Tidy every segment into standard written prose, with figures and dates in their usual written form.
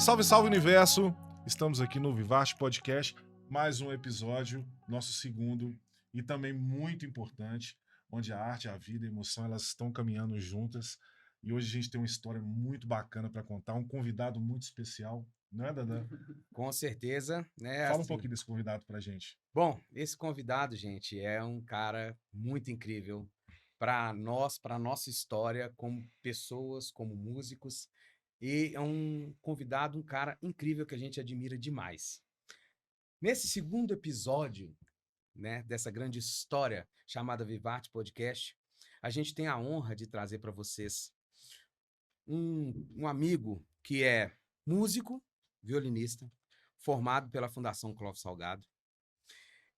Salve, salve universo! Estamos aqui no Vivarte Podcast, mais um episódio, nosso segundo e também muito importante, onde a arte, a vida e a emoção elas estão caminhando juntas. E hoje a gente tem uma história muito bacana para contar, um convidado muito especial, não é, Dandan? Com certeza, né? Fala um Assim, pouquinho desse convidado pra gente. bom, esse convidado, gente, é um cara muito incrível para nós, para nossa história como pessoas, como músicos, e é um convidado, um cara incrível que a gente admira demais. Nesse segundo episódio, né, dessa grande história chamada Vivarte Podcast, a gente tem a honra de trazer para vocês um amigo que é músico, violinista, formado pela Fundação Clóvis Salgado,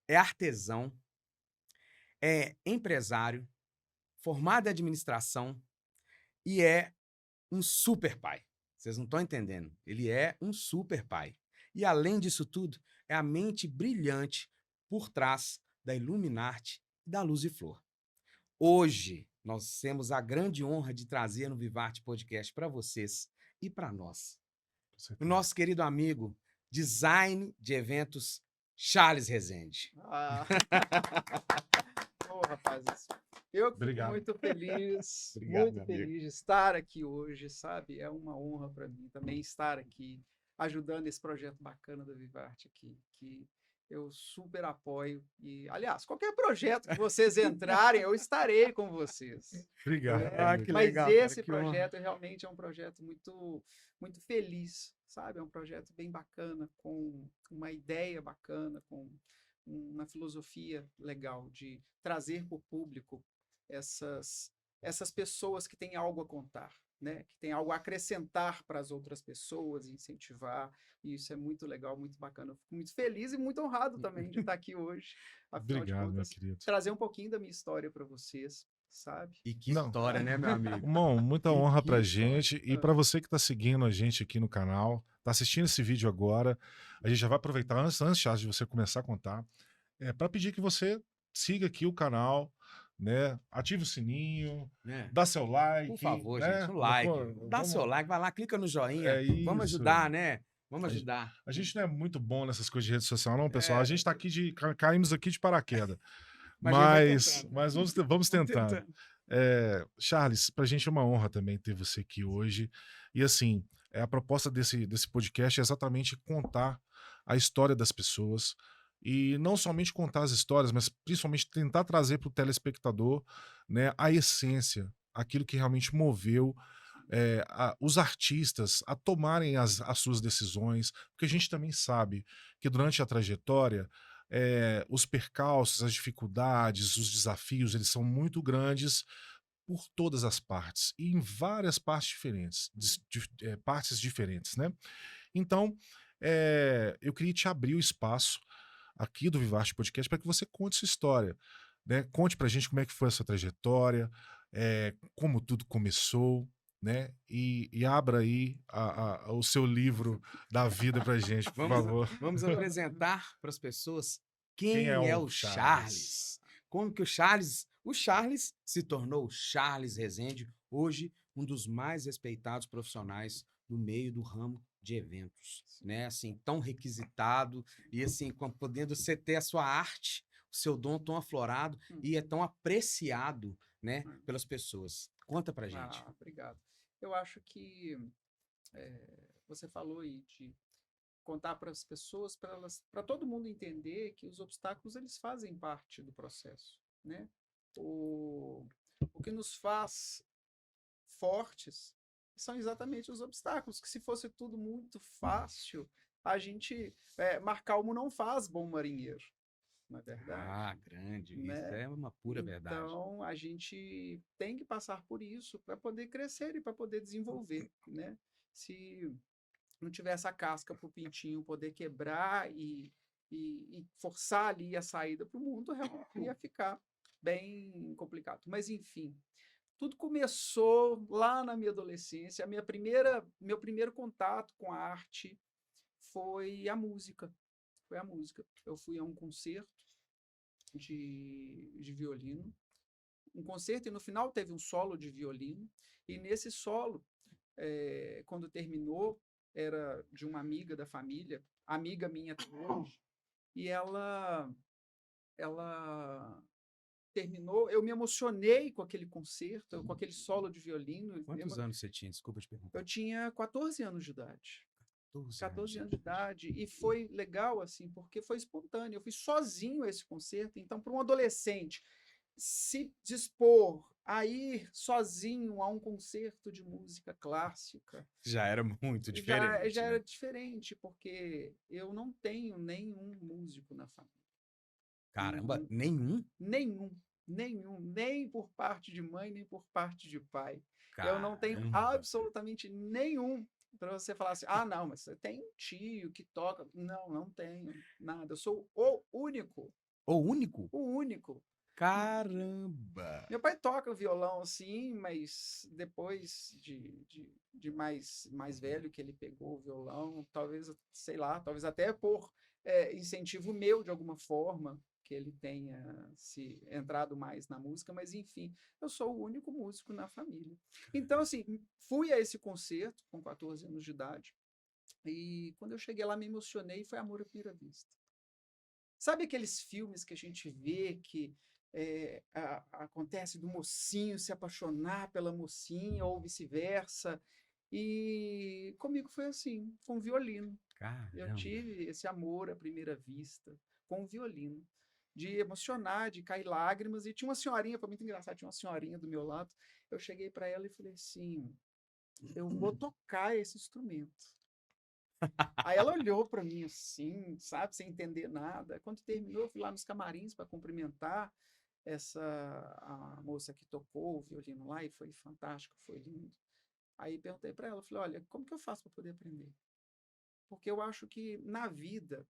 é artesão, é empresário, formado em administração e é um super pai. Vocês não estão entendendo. Ele é um super pai. E além disso tudo, é a mente brilhante por trás da Illuminarte e da Luz e Flor. Hoje, nós temos a grande honra de trazer no Vivarte Podcast para vocês e para nós Com o certeza. nosso querido amigo, design de eventos, Charles Rezende. Ah, Ô, rapazes, eu que fico Obrigado. Obrigado, muito meu amigo. feliz de estar aqui hoje, sabe? É uma honra para mim também estar aqui, ajudando esse projeto bacana da Vivarte aqui, que eu super apoio. E, aliás, qualquer projeto que vocês entrarem, eu estarei com vocês. Obrigado. Ah, amigo. que Mas legal, cara, esse que honra. projeto realmente é um projeto muito feliz, sabe? É um projeto bem bacana, com uma ideia bacana, com uma filosofia legal de trazer para o público essas pessoas que têm algo a contar, né? Que têm algo a acrescentar para as outras pessoas, incentivar. E isso é muito legal, muito bacana. Eu fico muito feliz e muito honrado também de estar aqui hoje. Afinal de Obrigado, meu contas, querido. trazer um pouquinho da minha história para vocês, sabe? E que Não. história, né, meu amigo? Irmão, muita E honra que pra história. gente e pra você que tá seguindo a gente aqui no canal, tá assistindo esse vídeo agora. A gente já vai aproveitar antes Charles, de você começar a contar, para pedir que você siga aqui o canal, né? Ative o sininho, Né? dá seu like, Por favor, né? gente, o like. Dá seu Vamos, like, vai lá, clica no joinha. é Vamos isso. ajudar, né? Vamos A gen- ajudar. A gente não é muito bom nessas coisas de rede social, não, pessoal. A É, gente tá aqui caímos aqui de paraquedas. mas a gente vai Mas, tentando. mas vamos Vamos tentando. tentando. Charles, pra gente é uma honra também ter você aqui hoje. E assim, a proposta desse podcast é exatamente contar a história das pessoas. E não somente contar as histórias, mas principalmente tentar trazer para o telespectador, né, a essência, aquilo que realmente moveu os artistas a tomarem as suas decisões, porque a gente também sabe que durante a trajetória os percalços, as dificuldades, os desafios, eles são muito grandes por todas as partes e em várias partes diferentes, partes diferentes, né? Então, eu queria te abrir o espaço aqui do Vivarte Podcast para que você conte sua história, né? Conte pra gente como é que foi a sua trajetória, como tudo começou, né? E abra aí o seu livro da vida pra gente, por Vamos, favor. vamos apresentar para as pessoas Quem é quem é o o Charles? Charles. Como que o Charles se tornou o Charles Rezende, hoje um dos mais respeitados profissionais do meio do ramo de eventos, né? Assim, tão requisitado e assim, podendo você ter a sua arte, o seu dom tão aflorado e é tão apreciado, né, pelas pessoas. Conta pra gente. Obrigado. Eu acho que você falou aí de contar para as pessoas, para todo mundo entender que os obstáculos eles fazem parte do processo, né? O que nos faz fortes são exatamente os obstáculos, que se fosse tudo muito fácil, a gente, mar calmo não faz bom marinheiro, não é verdade? Grande. Isso Né? é uma pura verdade. Então, a gente tem que passar por isso para poder crescer e para poder desenvolver, né? Se não tiver essa casca para o pintinho poder quebrar e forçar ali a saída para o mundo, realmente ia ficar bem complicado. Mas, enfim, tudo começou lá na minha adolescência. Meu primeiro contato com a arte foi a música. Foi a música. Eu fui a um concerto de violino, um concerto, e no final teve um solo de violino, e nesse solo, quando terminou, era de uma amiga da família, amiga minha até hoje, e ela terminou, eu me emocionei com aquele concerto, com aquele solo de violino. Quantos anos você tinha? Desculpa te perguntar. Eu tinha 14 anos de idade. 14 14 anos de idade, e foi legal, assim, porque foi espontâneo. Eu fui sozinho a esse concerto, então, para um adolescente se dispor a ir sozinho a um concerto de música clássica, Já era muito já diferente, era né? diferente, porque eu não tenho nenhum músico na família. Caramba, nenhum? Nenhum, nem por parte de mãe, nem por parte de pai. Eu não tenho Caramba. absolutamente nenhum para você falar assim, ah, não, mas você tem um tio que toca. Não, não tenho nada. Eu sou o único, O único? o único. Caramba! Meu pai toca violão, assim, mas depois de mais velho que ele pegou o violão, talvez, sei lá, talvez até por incentivo meu, de alguma forma, que ele tenha se entrado mais na música, mas enfim, eu sou o único músico na família. Então, assim, fui a esse concerto com 14 anos de idade, e quando eu cheguei lá me emocionei, foi amor à primeira vista. Sabe aqueles filmes que a gente vê que acontece do mocinho se apaixonar pela mocinha ou vice-versa? E comigo foi assim, com o violino. Eu Caramba! tive esse amor à primeira vista com o violino, de emocionar, de cair lágrimas. E tinha uma senhorinha, foi muito engraçado, tinha uma senhorinha do meu lado. Eu cheguei para ela e falei assim: eu vou tocar esse instrumento. Aí ela olhou para mim assim, sabe, sem entender nada. Quando terminou, eu fui lá nos camarins para cumprimentar a moça que tocou o violino lá, e foi fantástico, foi lindo. Aí perguntei para ela, falei, olha, como que eu faço para poder aprender? Porque eu acho que na vida,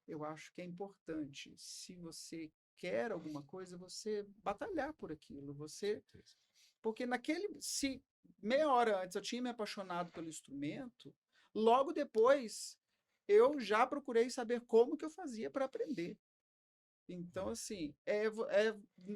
eu acho que é importante, se você quer alguma coisa, você batalhar por aquilo, você, porque se meia hora antes eu tinha me apaixonado pelo instrumento, logo depois eu já procurei saber como que eu fazia para aprender. Então, assim,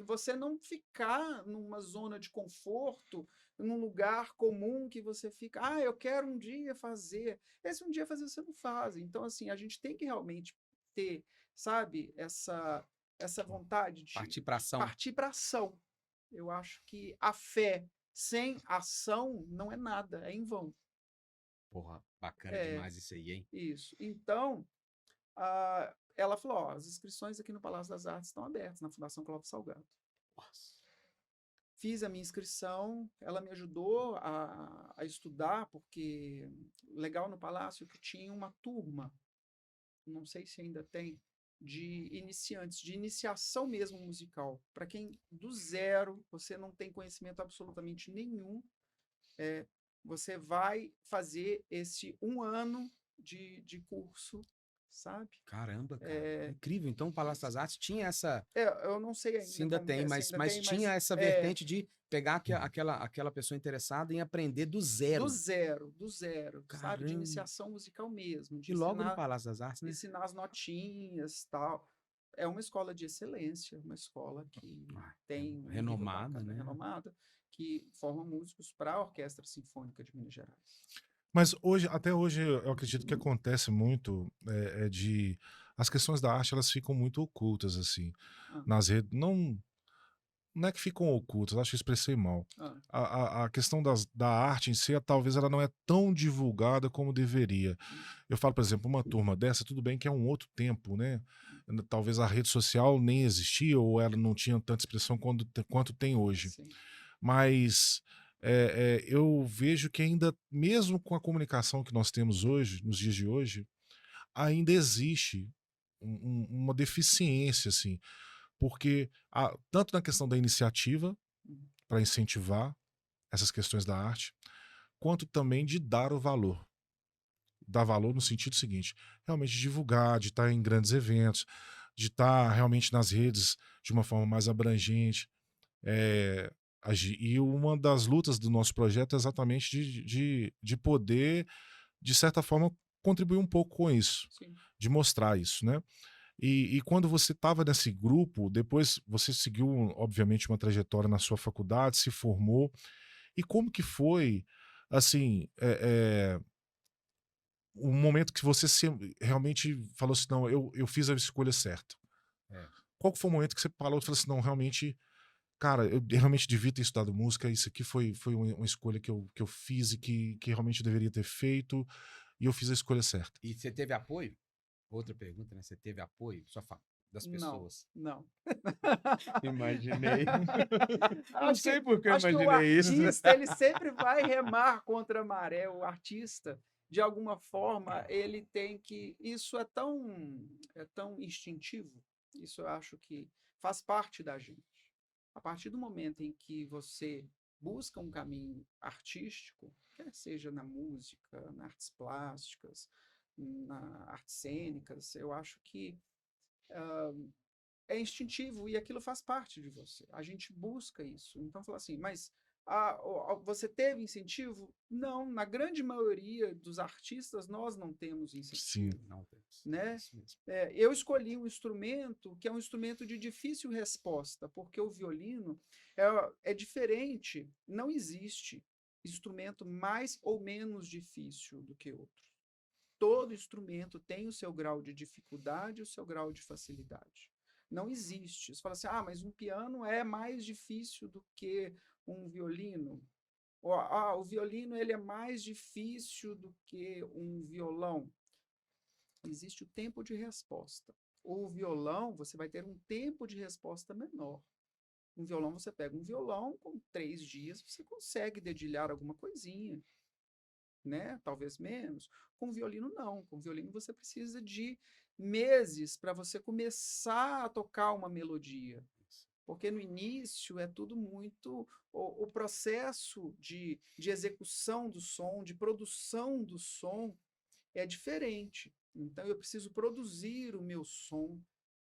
você não ficar numa zona de conforto, num lugar comum que você fica, ah, eu quero um dia fazer. Esse um dia fazer você não faz. Então, assim, a gente tem que realmente ter, sabe, essa vontade de Partir pra ação. partir para ação. Eu acho que a fé sem ação não é nada, é em vão. Porra, bacana É, demais isso aí, hein? isso. Então, ela falou, ó, as inscrições aqui no Palácio das Artes estão abertas, na Fundação Clóvis Salgado. Nossa. Fiz a minha inscrição, ela me ajudou a estudar, porque legal no Palácio que tinha uma turma, não sei se ainda tem, de iniciantes, de iniciação mesmo musical. Para quem do zero, você não tem conhecimento absolutamente nenhum, você vai fazer esse um ano de curso, sabe? Caramba, cara. Incrível. Então, o Palácio das Artes tinha essa. Eu não sei Se ainda ainda como tem, se mas, ainda mas tem, tinha essa vertente de pegar aquela pessoa interessada em aprender do do zero. zero, sabe? De Caramba. iniciação musical mesmo, de E logo no Palácio das Artes, né? ensinar as notinhas, tal. É uma escola de excelência, uma escola que tem um nível Renomada, bacana, né? renomada, que forma músicos para a Orquestra Sinfônica de Minas Gerais. Mas hoje, até hoje, eu acredito que acontece muito de as questões da arte, elas ficam muito ocultas assim Ah, nas redes. Não é que ficam ocultas, acho que expressei mal. ah, A questão da arte em si, talvez ela não é tão divulgada como deveria. Eu falo, por exemplo, uma turma dessa, tudo bem que é um outro tempo, né? Talvez a rede social nem existia ou ela não tinha tanta expressão quanto tem hoje. sim. Mas eu vejo que ainda, mesmo com a comunicação que nós temos hoje, nos dias de hoje, ainda existe uma deficiência, assim, porque tanto na questão da iniciativa, Uhum. para incentivar essas questões da arte, quanto também de dar o valor. Dar valor no sentido seguinte, realmente divulgar, de estar em grandes eventos, de estar realmente nas redes de uma forma mais abrangente. E uma das lutas do nosso projeto é exatamente de poder, de certa forma, contribuir um pouco com isso, Sim. de mostrar isso, né? E quando você estava nesse grupo, depois você seguiu, obviamente, uma trajetória na sua faculdade, se formou. E como que foi, assim, o momento que você realmente falou assim, não, eu fiz a escolha certa. É. Qual que foi o momento que você falou e falou assim, não, realmente, cara, eu realmente devia ter estudado música, isso aqui foi uma escolha que eu fiz e que realmente eu deveria ter feito, e eu fiz a escolha certa. E você teve apoio? Outra pergunta, né? Você teve apoio das Não, pessoas? não. Imaginei. Não Acho sei que, por que eu acho que o imaginei isso. artista, ele sempre vai remar contra a maré. O artista, de alguma forma, ele tem que... Isso é tão instintivo. Isso eu acho que faz parte da gente. A partir do momento em que você busca um caminho artístico, quer seja na música, nas artes plásticas, na artes cênicas, eu acho que é instintivo e aquilo faz parte de você. A gente busca isso. Então, fala assim, mas você teve incentivo? Não, na grande maioria dos artistas nós não temos Sim. incentivo, Não temos. né? Isso mesmo. Eu escolhi um instrumento que é um instrumento de difícil resposta, porque o violino é diferente, não existe instrumento mais ou menos difícil do que outro. Todo instrumento tem o seu grau de dificuldade e o seu grau de facilidade. Não existe. Você fala assim, mas um piano é mais difícil do que um violino. Ou, o violino ele é mais difícil do que um violão. Existe o tempo de resposta. O violão, você vai ter um tempo de resposta menor. Um violão, você pega um violão, com 3 dias você consegue dedilhar alguma coisinha, né? Talvez menos. Com violino, não. Com violino, você precisa de meses para você começar a tocar uma melodia. Porque no início é tudo muito... O processo de execução do som, de produção do som, é diferente. Então, eu preciso produzir o meu som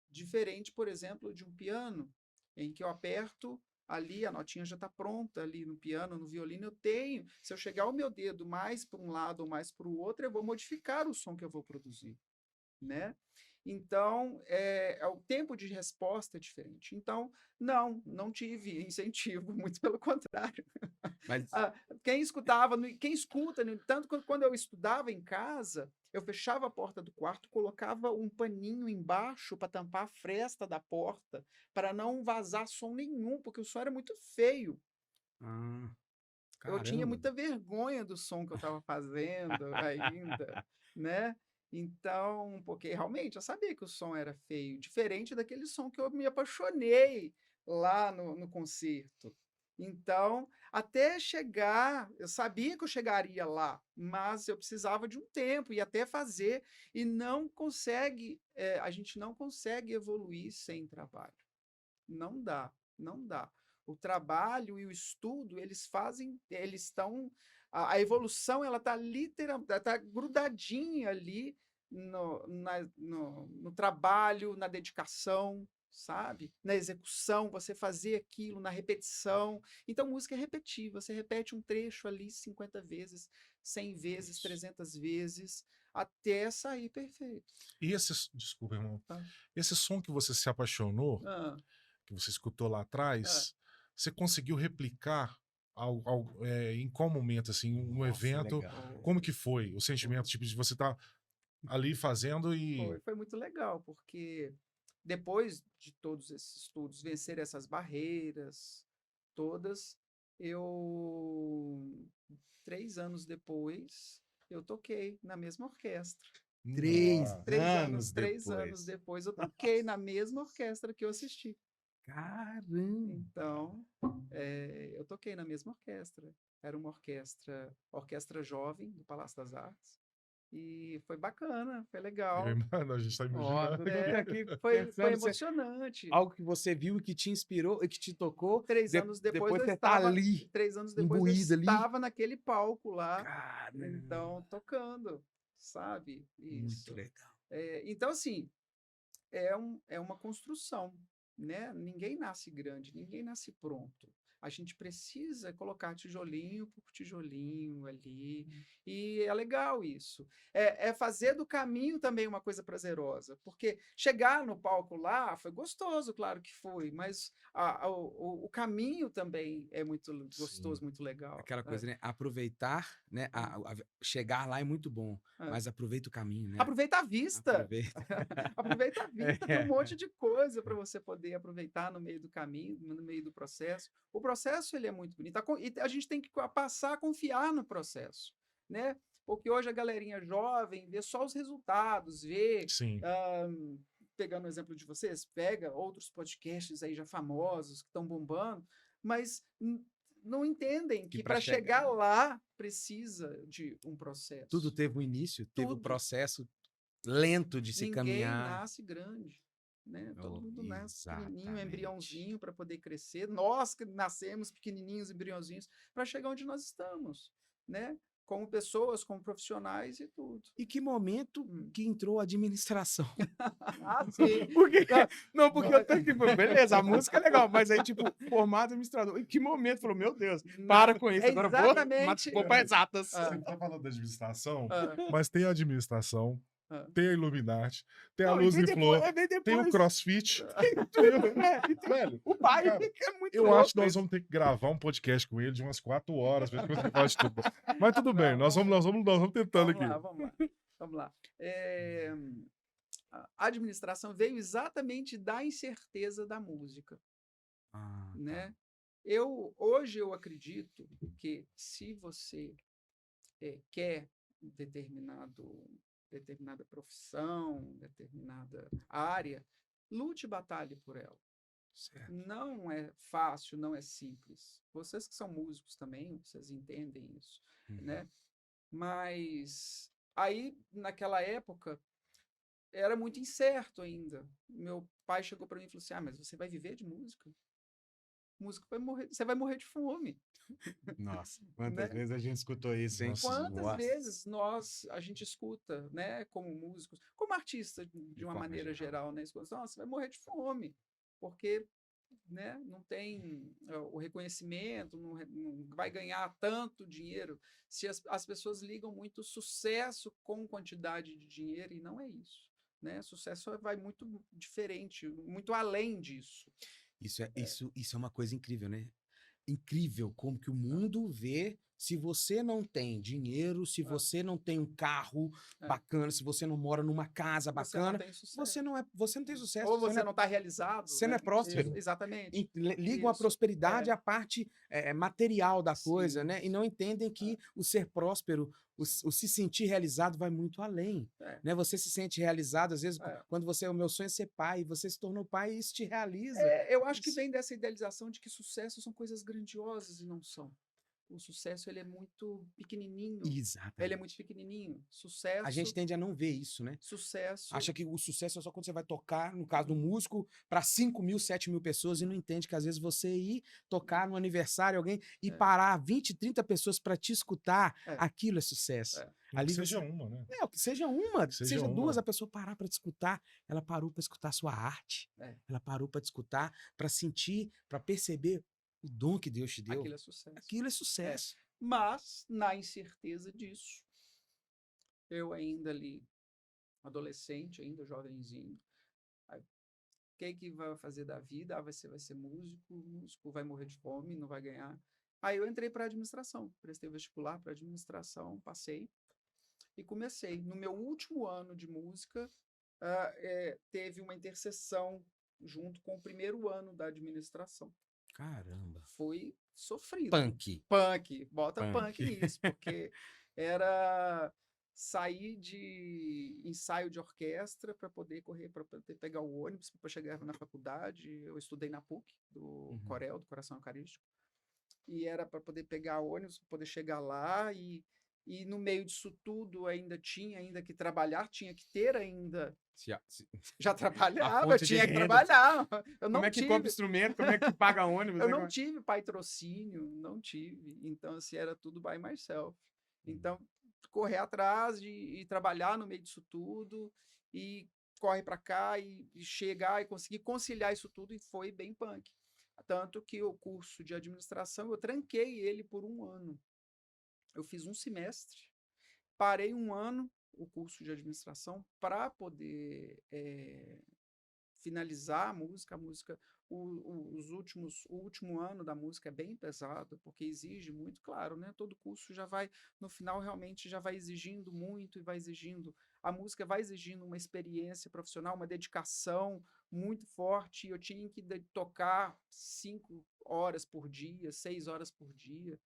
diferente, por exemplo, de um piano, em que eu aperto ali, a notinha já está pronta ali no piano, no violino eu tenho. Se eu chegar o meu dedo mais para um lado ou mais para o outro, eu vou modificar o som que eu vou produzir, né? Então, o tempo de resposta é diferente. Então, não tive incentivo, muito pelo contrário. Mas Quem escuta, no entanto, quando eu estudava em casa, eu fechava a porta do quarto, colocava um paninho embaixo para tampar a fresta da porta, para não vazar som nenhum, porque o som era muito feio. Eu tinha caramba. muita vergonha do som que eu estava fazendo ainda, né? Então, porque realmente eu sabia que o som era feio, diferente daquele som que eu me apaixonei lá no concerto. Então, até chegar, eu sabia que eu chegaria lá, mas eu precisava de um tempo e até fazer, e a gente não consegue evoluir sem trabalho. Não dá, não dá. O trabalho e o estudo, eles estão... A evolução, ela está literalmente, está grudadinha ali no trabalho, na dedicação, sabe? Na execução, você fazer aquilo, na repetição. Então, música é repetir. Você repete um trecho ali 50 vezes, 100 vezes, 300 vezes, até sair perfeito. E desculpa, irmão, Tá? esse som que você se apaixonou, Ah, que você escutou lá ah. atrás, você conseguiu replicar em qual momento, assim, um Nossa, evento, legal. como que foi o sentimento, tipo, de você estar ali fazendo e... Foi muito legal, porque depois de todos esses estudos, vencer essas barreiras todas, eu, 3 anos depois, eu toquei na mesma orquestra. Três Nossa. anos Três anos depois. depois, eu toquei na mesma orquestra que eu assisti. Caramba. Então, eu toquei na mesma orquestra. Era uma orquestra jovem do Palácio das Artes. E foi bacana, foi legal. Mano, a gente tá Ó, imaginando. tô aqui Foi pensando emocionante. algo que você viu e que te inspirou e que te tocou. 3 anos depois Depois eu você tá estava, ali, 3 anos depois eu imbuído ali. estava naquele palco lá, Caramba, então tocando, sabe? muito Isso. legal. Então assim, é uma construção, né? Ninguém nasce grande, ninguém nasce pronto. A gente precisa colocar tijolinho por tijolinho ali. E é legal isso. É fazer do caminho também uma coisa prazerosa. Porque chegar no palco lá foi gostoso, claro que foi, mas o caminho também é muito gostoso, Sim. muito legal. Aquela coisa, né? Aproveitar, né? Chegar lá é muito bom, mas aproveita o caminho, né? Aproveita a vista. Aproveita. Aproveita a vista, tem um monte de coisa para você poder aproveitar no meio do caminho, no meio do processo. O processo ele é muito bonito. E a gente tem que passar a confiar no processo, né? Porque hoje a galerinha jovem vê só os resultados, Sim. pegando o exemplo de vocês, pega outros podcasts aí já famosos que estão bombando, mas não entendem Que que pra para chegar- chegar lá precisa de um processo. Tudo teve um início, teve o Tudo. processo lento de se Ninguém caminhar. nasce grande, né? Todo Oh, mundo nasce pequenininho, exatamente. embriãozinho para poder crescer. Nós que nascemos pequenininhos, embriãozinhos, para chegar onde nós estamos, né? Como pessoas, como profissionais e tudo. E que momento Hum. que entrou a administração? Ah, sim. Porque, Ah, não, porque eu tô tipo, beleza, a música é legal, mas aí, tipo, formado administrador. Em que momento? Falou, meu Deus, para com isso, é agora exatamente- vou para exatas. Você tá falando da administração, Ah, mas tem a administração, ah. tem a Illuminati, tem a Não, e Luz vem e Flor, depois, vem tem o depois. CrossFit. Velho, O pai cara, é muito eu louco acho que nós isso. vamos ter que gravar um podcast com ele de umas 4 horas, pra gente conseguir falar de tudo. Mas tudo bem, nós vamos tentando aqui. Vamos lá. A administração veio exatamente da incerteza da música, Ah, tá. né? Hoje eu acredito que se você quer determinada profissão, determinada área, lute e batalhe por ela. Certo. Não é fácil, não é simples. Vocês que são músicos também, vocês entendem isso, né? Mas aí, naquela época, era muito incerto ainda. Meu pai chegou para mim e falou assim: ah, mas você vai viver de música? Música vai morrer, você vai morrer de fome. Nossa, quantas Né? vezes a gente escutou isso, hein? Nossa. Quantas Nossa. vezes a gente escuta, né, como músicos, como artista de uma forma maneira geral, né, escuta, nossa, você vai morrer de fome, porque, né, não tem o reconhecimento, não vai ganhar tanto dinheiro. Se as pessoas ligam muito sucesso com quantidade de dinheiro, e não é isso, né? Sucesso vai muito diferente, muito além disso. Isso é uma coisa incrível, né? Incrível como que o mundo vê. Se você não tem dinheiro, se você não tem um carro bacana, se você não mora numa casa bacana, você não tem sucesso. Ou você não está realizado. Você não é próspero. Exatamente. Ligam a prosperidade à parte material da coisa, Sim. né? E não entendem que o ser próspero, o se sentir realizado vai muito além. Né? Você se sente realizado, às vezes, quando o meu sonho é ser pai, você se tornou pai e isso te realiza. Eu acho que vem dessa idealização de que sucesso são coisas grandiosas e não são. O sucesso ele é muito pequenininho. Exatamente. Ele é muito pequenininho. Sucesso. A gente tende a não ver isso, né? Sucesso. Acha que o sucesso é só quando você vai tocar, no caso do músico, para 5.000, 7.000 pessoas e não entende que às vezes você ir tocar no aniversário alguém e parar 20, 30 pessoas para te escutar, aquilo é sucesso. Ali seja uma, né? Que seja uma, que seja duas, uma. a pessoa parar para te escutar. Ela parou para escutar a sua arte. Ela parou para te escutar, para sentir, para perceber o dom que Deus te deu. Aquilo é sucesso. Aquilo é sucesso. Mas, na incerteza disso, eu ainda ali, adolescente, ainda jovenzinho, o que vai fazer da vida? Você vai ser músico vai morrer de fome, não vai ganhar. Aí eu entrei para administração, prestei vestibular para administração, passei e comecei. No meu último ano de música, teve uma interseção junto com o primeiro ano da administração. Caramba. Foi sofrido. Punk. Bota punk nisso, porque era sair de ensaio de orquestra para poder correr, para poder pegar o ônibus, para chegar na faculdade. Eu estudei na PUC, do Corel, do Coração Eucarístico, e era para poder pegar o ônibus, para poder chegar lá, e no meio disso tudo ainda tinha que trabalhar, tinha que ter ainda... Já trabalhava, tinha que trabalhar. Como é que compra instrumento? Como é que paga ônibus? Eu não tive patrocínio, não tive. Então, assim, era tudo by myself. Então, correr atrás e trabalhar no meio disso tudo, e corre para cá e chegar e conseguir conciliar isso tudo, e foi bem punk. Tanto que o curso de administração, eu tranquei ele por 1 ano. Eu fiz 1 semestre, parei 1 ano o curso de administração para poder finalizar a música, o último ano da música é bem pesado, porque exige muito, claro, né? Todo curso já vai, no final, realmente já vai exigindo muito e vai exigindo, a música vai exigindo uma experiência profissional, uma dedicação muito forte. Eu tinha que tocar 5 horas por dia, 6 horas por dia,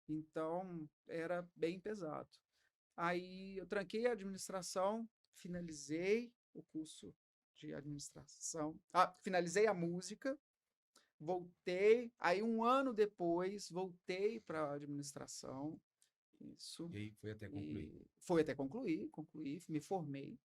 então era bem pesado. Aí eu tranquei a administração, finalizei o curso de administração, finalizei a música, voltei, aí 1 ano depois voltei para a administração, isso, E aí foi até concluir. e foi até concluir, me formei.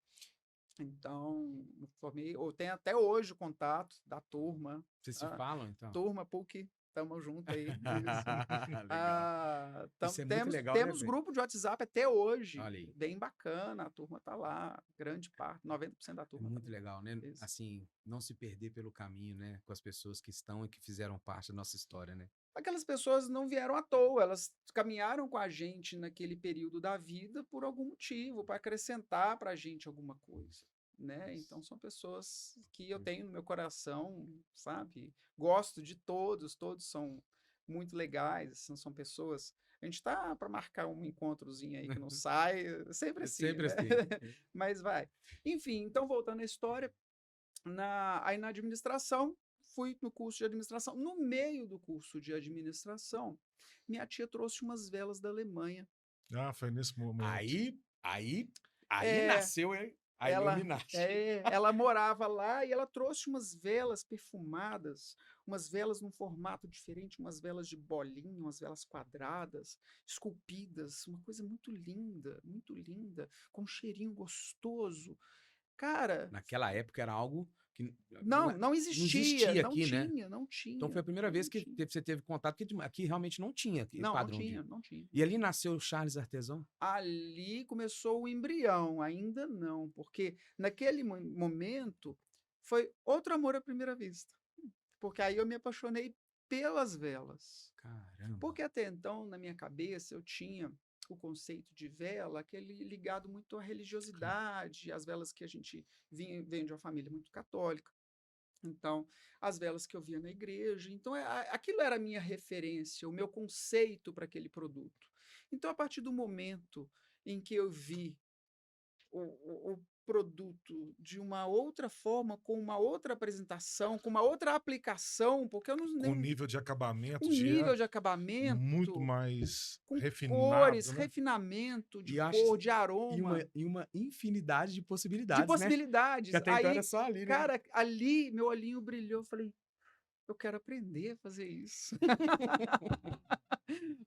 Então, me formei, eu tenho até hoje o contato da turma, Vocês se falam, então? turma PUC, estamos juntos aí, isso. Legal. Isso é muito Temos, legal, né, temos velho? grupo de WhatsApp até hoje, Olha aí. bem bacana, a turma tá lá, grande parte, 90% da É turma tá muito lá. legal, né? Isso. Assim, não se perder pelo caminho, né? Com as pessoas que estão e que fizeram parte da nossa história, né? Aquelas pessoas não vieram à toa, elas caminharam com a gente naquele período da vida por algum motivo, para acrescentar para a gente alguma coisa, né? Então são pessoas que eu tenho no meu coração, sabe? Gosto de todos, todos são muito legais, são pessoas. A gente tá para marcar um encontrozinho aí que não sai, sempre É assim, sempre né? assim. Mas vai. Enfim, então voltando à história, aí na administração, fui no curso de administração. No meio do curso de administração, minha tia trouxe umas velas da Alemanha. Ah, foi nesse momento. Aí É, nasceu a ela, Illuminati. ela morava lá e ela trouxe umas velas perfumadas, umas velas num formato diferente, umas velas de bolinha, umas velas quadradas, esculpidas, uma coisa muito linda, com um cheirinho gostoso. Cara, Naquela época era algo que não existia, não aqui, né? tinha, não Então foi a tinha, primeira vez não que tinha. você teve contato, que aqui realmente não tinha aquele Não, não padrão de. tinha, não tinha. E ali nasceu o Charles Artesão? Ali começou o embrião, ainda não, porque naquele momento foi outro amor à primeira vista. Porque aí eu me apaixonei pelas velas. Caramba. Porque até então, na minha cabeça, eu tinha o conceito de vela, aquele ligado muito à religiosidade, as velas que a gente vem de uma família muito católica. Então, as velas que eu via na igreja. Então, aquilo era a minha referência, o meu conceito para aquele produto. Então, a partir do momento em que eu vi o produto de uma outra forma, com uma outra apresentação, com uma outra aplicação, porque eu não Com nível de acabamento um nível de acabamento, muito mais com refinado, cores, né? refinamento de E acho- cor, de aroma, E uma infinidade de de possibilidades, né? possibilidades. Que até então Aí, era só ali, né? cara, ali meu olhinho brilhou, eu falei, eu quero aprender a fazer isso.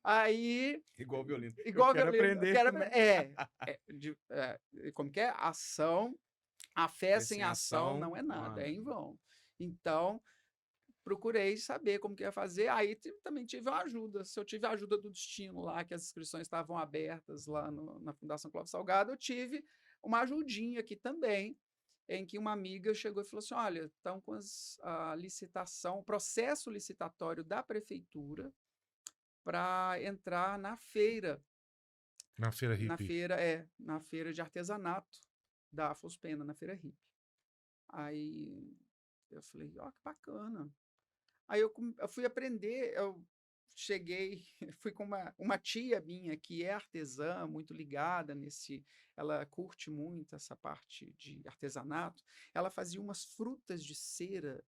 Aí, Igual o violino. igual eu quero violino, aprender. quero como que é? Ação, a fé sem ação não é nada, é em vão. Então, procurei saber como que ia fazer. Aí também tive uma ajuda. Se eu tive a ajuda do destino lá, que as inscrições estavam abertas lá na Fundação Clóvis Salgado, eu tive uma ajudinha aqui também, em que uma amiga chegou e falou assim: olha, estão com a licitação, o processo licitatório da prefeitura para entrar na feira. Na feira Na hippie. na feira de artesanato da Fospena, na feira hippie. Aí eu falei, ó, que bacana. Aí eu fui aprender, eu cheguei, fui com uma tia minha que é artesã, muito ligada ela curte muito essa parte de artesanato. Ela fazia umas frutas de cera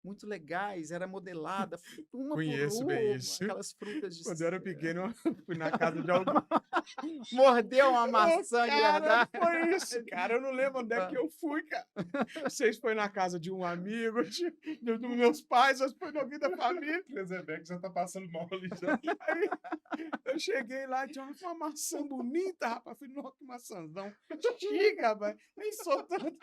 muito legais, era modelada, uma Conheço por bem uma, isso. aquelas frutas de Quando eu era cera. pequeno, eu fui na casa de alguém. Mordeu uma maçã de Cara, verdade. foi isso, cara. Eu não lembro onde é que eu fui, cara. Vocês foi na casa de um amigo, dos meus pais, vocês foi de alguém da família. Rebeca já tá passando mal ali já. Aí eu cheguei lá e tinha uma maçã bonita, rapaz. Falei, nossa, que maçãzão. Chica, rapaz. Nem sou tanto.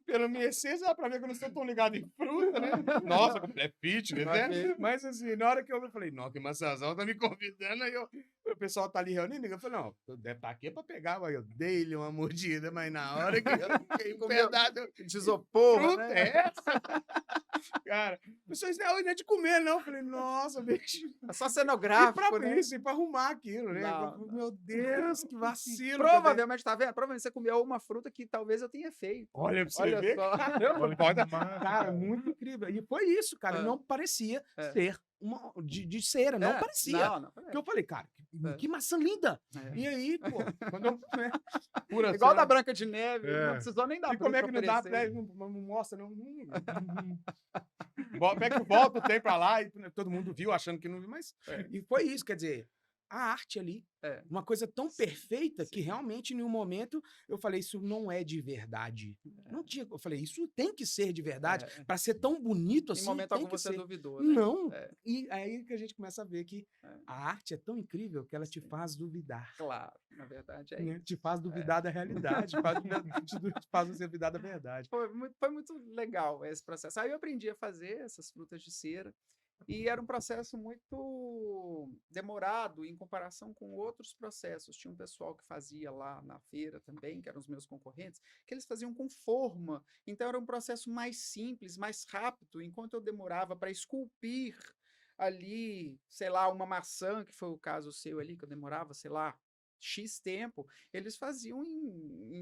Pela minha essência, dá pra ver que eu não sou tão ligado em fruta, né? Nossa, é fitness, né? Mas assim, na hora que eu falei, nossa, que maçãzão, tá me convidando. Aí eu o pessoal tá ali reunindo, eu falei, não, deve estar aqui pra pegar, mas eu dei-lhe uma mordida, mas na hora que eu fiquei empedado, eu... Desopor, fruta né? é essa? Cara, pessoas não é de comer, não. Eu falei, nossa, bicho. É só E cenográfico, pra né? isso, e pra arrumar aquilo, né? Não, Meu Deus, que vacilo. provavelmente, tá vendo? Provavelmente você comeu uma fruta que talvez eu tenha feito. Olha pra você Olha ver, só. caramba, Olha que pode... massa, Cara, muito incrível. E foi isso, cara. É. Não parecia É. ser de cera, não É, parecia. Não, Porque eu falei, cara, É. que maçã linda. É. E aí, pô, quando eu... Né, pura Igual cera. da Branca de Neve, É. não precisou nem dar E como é fruta que não dá? oferecer. Não mostra, não. Pega que volta o tempo pra lá e todo mundo viu achando que não viu, mas. É. E foi isso, quer dizer, a arte ali, É. uma coisa tão perfeita que sim. realmente, em um momento, eu falei, isso não é de verdade. Não tinha. Eu falei, isso tem que ser de verdade. É. Pra ser tão bonito Em assim, momento tem algum que você ser. duvidou, né? Não. É. E aí que a gente começa a ver que É. a arte é tão incrível que ela te Sim. faz duvidar. Claro, na verdade é Né? isso. Te faz duvidar da realidade, te faz você duvidar da verdade. Foi muito legal esse processo. Aí eu aprendi a fazer essas frutas de cera. E era um processo muito demorado em comparação com outros processos. Tinha um pessoal que fazia lá na feira também, que eram os meus concorrentes, que eles faziam com forma. Então era um processo mais simples, mais rápido, enquanto eu demorava para esculpir ali, sei lá, uma maçã, que foi o caso seu ali, que eu demorava, sei lá, X tempo, eles faziam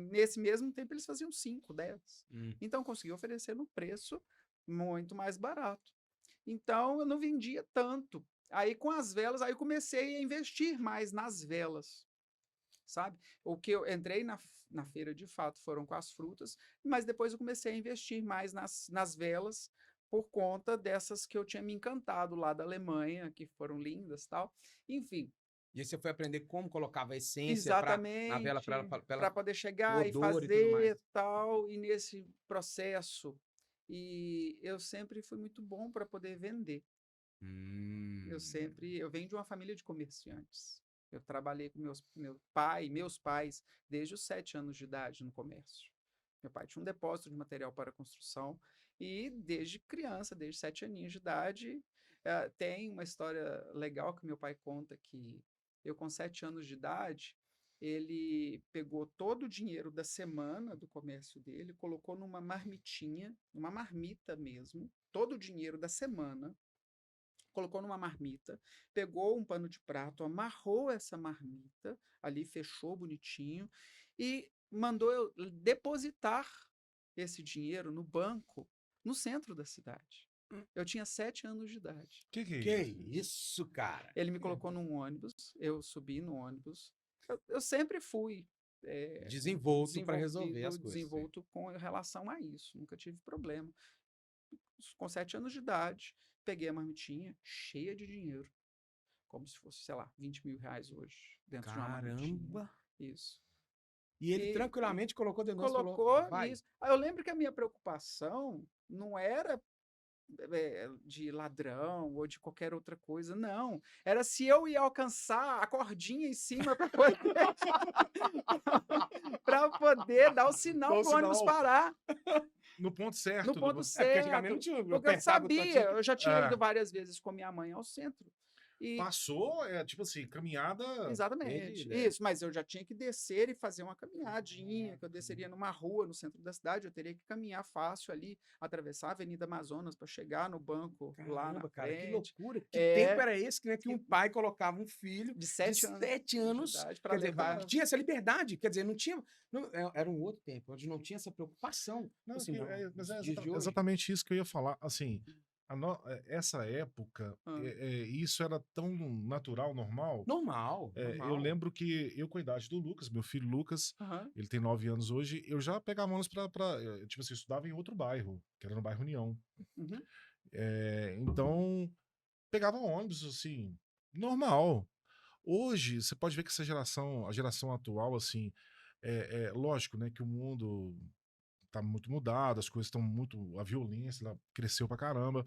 nesse mesmo tempo, eles faziam 5, 10. Então eu consegui oferecer no preço muito mais barato. Então eu não vendia tanto. Aí com as velas, aí eu comecei a investir mais nas velas, sabe? O que eu entrei na feira de fato foram com as frutas, mas depois eu comecei a investir mais nas velas por conta dessas que eu tinha me encantado lá da Alemanha, que foram lindas, tal. Enfim, E aí você foi aprender como colocava a essência na vela exatamente, para para poder chegar e odor e tudo mais. fazer tal, e nesse processo. E eu sempre fui muito bom para poder vender. Eu venho de uma família de comerciantes. Eu trabalhei com meus pais desde os 7 anos de idade no comércio. Meu pai tinha um depósito de material para construção e desde criança, desde 7 aninhos de idade, tem uma história legal que meu pai conta que eu com 7 anos de idade, ele pegou todo o dinheiro da semana do comércio dele, colocou numa marmitinha, numa marmita mesmo, todo o dinheiro da semana, colocou numa marmita, pegou um pano de prato, amarrou essa marmita, ali fechou bonitinho e mandou eu depositar esse dinheiro no banco no centro da cidade. Eu tinha 7 anos de idade. Que Que é isso? isso, cara? Ele me colocou num ônibus, eu subi no ônibus. Eu sempre fui Desenvolto para resolver as coisas. desenvolto com relação a isso. Nunca tive problema. Com 7 anos de idade, peguei a marmitinha cheia de dinheiro. Como se fosse, sei lá, 20 mil reais hoje. Dentro de uma marmitinha. Caramba! Isso. E ele tranquilamente colocou dentro do Colocou vai. isso. Aí eu lembro que a minha preocupação não era de ladrão ou de qualquer outra coisa, não. Era se eu ia alcançar a cordinha em cima para poder, para poder dar o sinal para o ônibus parar. No ponto certo. No ponto Porque certo. antigamente não tinha. Porque eu apertava o sabia, tantinho. eu já tinha É. ido várias vezes com minha mãe ao centro. E, Passou, tipo assim, caminhada. exatamente, entendi, né? isso, mas eu já tinha que descer e fazer uma caminhadinha, que eu desceria numa rua no centro da cidade, eu teria que caminhar fácil ali, atravessar a Avenida Amazonas para chegar no banco lá na Caramba, cara, que frente. loucura. Que É. tempo era esse, né? Que um pai colocava um filho De de 7 anos. 7 anos. de idade Quer para dizer, levar. tinha essa liberdade. Quer dizer, não tinha. Era um outro tempo, onde não tinha essa preocupação. Não, Assim, que não, mas é nos dias de hoje. exatamente isso que eu ia falar. Assim, essa época, isso era tão natural, normal. Normal. Eu normal. lembro que eu, com a idade do Lucas, meu filho Lucas, Aham. ele tem 9 anos hoje, eu já pegava ônibus tipo assim, eu estudava em outro bairro, que era no bairro União. Uhum. Então, pegava ônibus, assim, normal. Hoje, você pode ver que essa geração, a geração atual, assim, lógico, né, que o mundo tá muito mudado, as coisas estão muito. A violência ela cresceu pra caramba.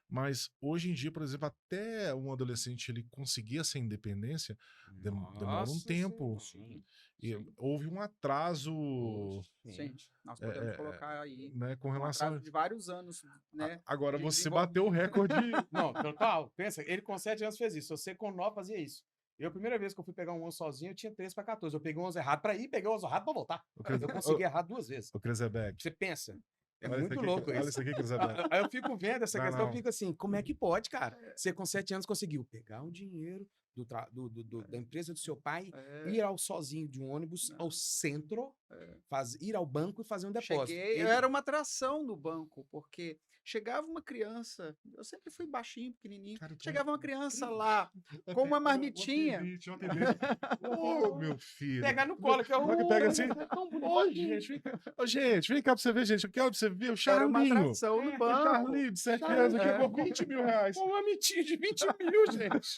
Mas hoje em dia, por exemplo, até um adolescente ele conseguir essa independência, demora um Nossa tempo. Senhora. E Sim. houve um atraso, Sim, nós podemos colocar aí né, com um relação. atraso de vários anos, né? Agora de você bateu o recorde. Não, total. Pensa, ele com 7 anos fez isso. Você com 9 fazia isso. Eu, a primeira vez que eu fui pegar um 11 sozinho, eu tinha 13 para 14. Eu peguei um 11 errado para ir, peguei o 11 errado para voltar. O Cris- Eu consegui errar 2 vezes. O Krezebeck. Você pensa. É Olha isso muito aqui, louco olha isso. isso aqui, Krezebeck. Aí eu fico vendo essa Não, questão, eu não. fico assim, como é que pode, cara? Você com 7 anos conseguiu pegar um dinheiro da empresa do seu pai, ir ao sozinho de um ônibus ao centro, ir ao banco e fazer um depósito. Cheguei, eu era uma atração no banco, porque chegava uma criança, eu sempre fui baixinho, pequenininho, Cara, tu- chegava uma criança lá com uma marmitinha. Ô, meu filho. Pegar no colo, que é Como é que pega assim? é tão bonito. Ô, gente, vem cá. Ô, gente, vem cá pra você ver, gente. Eu quero pra você ver o Era uma Charlinho. atração no O banco. Charlinho, de 7 anos, aqui, com 20 mil reais. Pô, uma mitinha de 20 mil, gente.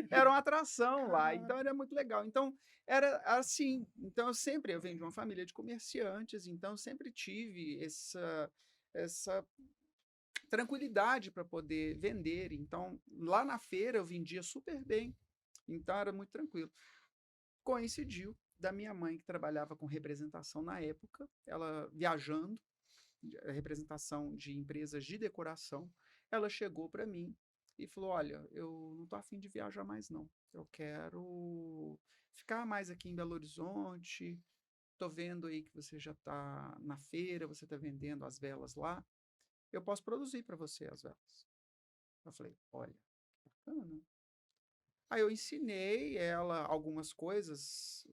Era uma atração lá, então era muito legal. Então, era assim. Então, eu venho de uma família de comerciantes, então eu sempre tive essa tranquilidade para poder vender. Então, lá na feira eu vendia super bem, então era muito tranquilo. Coincidiu da minha mãe, que trabalhava com representação na época, ela viajando, representação de empresas de decoração, ela chegou para mim e falou: Olha, eu não tô afim de viajar mais, não. Eu quero ficar mais aqui em Belo Horizonte. Tô vendo aí que você já tá na feira, você tá vendendo as velas lá. Eu posso produzir para você as velas. Eu falei: Olha, bacana. Aí eu ensinei ela algumas coisas,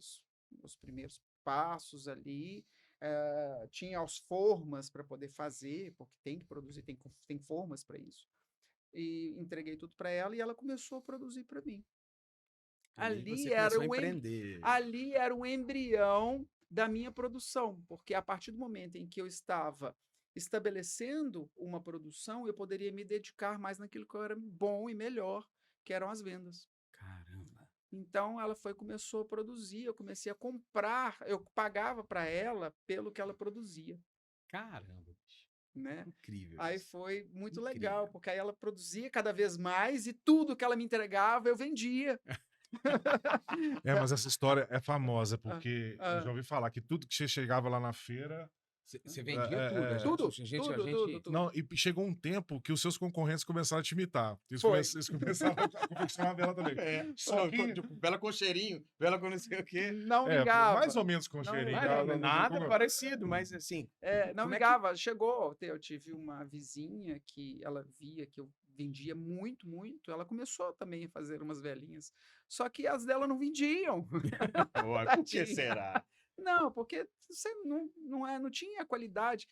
os primeiros passos ali. Tinha as formas para poder fazer, porque tem que produzir, tem formas para isso. E entreguei tudo para ela e ela começou a produzir para mim. Ali era o embrião da minha produção, porque a partir do momento em que eu estava estabelecendo uma produção, eu poderia me dedicar mais naquilo que eu era bom e melhor, que eram as vendas. Caramba. Então começou a produzir, eu comecei a comprar, eu pagava para ela pelo que ela produzia, Caramba, bicho. né? Incrível. Aí isso. foi muito Incrível. legal, porque aí ela produzia cada vez mais e tudo que ela me entregava eu vendia. Mas essa história é famosa, porque eu já ah. ouvi falar que tudo que você chegava lá na feira. Você vendia É, tudo. é, a Tudo, gente, tudo. Não, e chegou um tempo que os seus concorrentes começaram a te imitar. Foi. Eles começaram a confeccionar a vela também. Só que. Vela com cheirinho, vela com não sei o quê. Não vingava. Mais ou menos com Não cheirinho. vingava. Nada parecido, mas assim. Não como é vingava. Chegou, eu tive uma vizinha que ela via que eu vendia muito, muito. Ela começou também a fazer umas velinhas. Só que as dela não vendiam. Por que Tadinha. será? Não, porque você não tinha qualidade.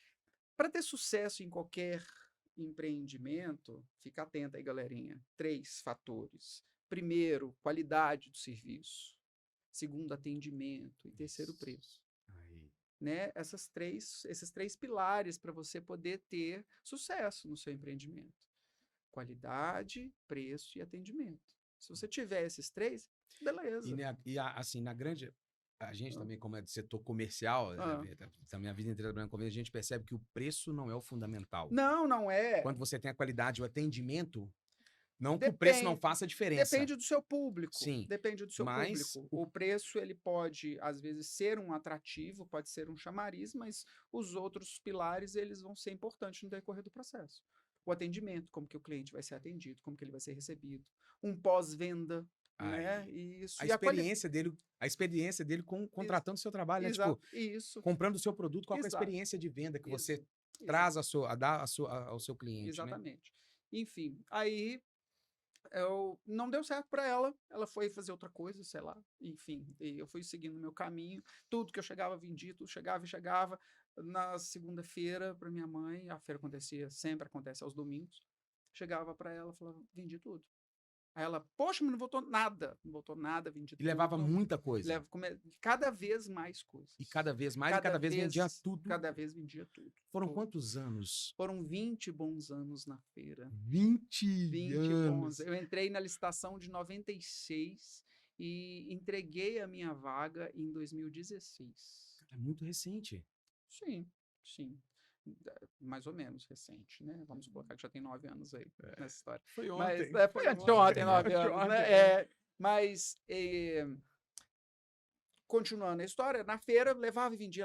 Para ter sucesso em qualquer empreendimento, fica atenta aí, galerinha. 3 fatores. Primeiro, qualidade do serviço. Segundo, atendimento. E terceiro, preço. Aí. Né? Esses três pilares para você poder ter sucesso no seu empreendimento. Qualidade, preço e atendimento. Se você tiver esses 3, beleza. Assim, na grande. A gente também, como é do setor comercial, da minha vida inteira trabalhando com a gente percebe que o preço não é o fundamental. Não é. Quando você tem a qualidade e o atendimento, não que o preço não faça diferença. Depende do seu público. Sim. Depende do seu público. O preço, ele pode, às vezes, ser um atrativo, pode ser um chamariz, mas os outros pilares, eles vão ser importantes no decorrer do processo. O atendimento, como que o cliente vai ser atendido, como que ele vai ser recebido. Um pós-venda, né? Isso. A experiência dele contratando o seu trabalho, Exato. né? Tipo, comprando o seu produto, qual é a experiência de venda que você traz ao seu cliente, exatamente. Né? Enfim, aí não deu certo para ela foi fazer outra coisa, sei lá, enfim, eu fui seguindo o meu caminho, tudo que eu chegava, vendia, tudo chegava e chegava. Na segunda-feira, para minha mãe, a feira sempre acontece aos domingos, chegava para ela, falava, vendi tudo. Aí ela, poxa, mas não voltou nada, vendi tudo. E levava muita coisa. Cada vez mais coisas. E cada vez mais, cada vez vendia tudo. Cada vez vendia tudo. Foram quantos anos? Foram 20 bons anos na feira. 20 anos. Bons. Eu entrei na licitação de 96 e entreguei a minha vaga em 2016. É muito recente. Sim. Mais ou menos recente, né? Vamos colocar que já tem 9 anos aí nessa história. Foi ontem. Foi ontem, 9 anos, né? Mas, continuando a história, na feira, levava e vendia.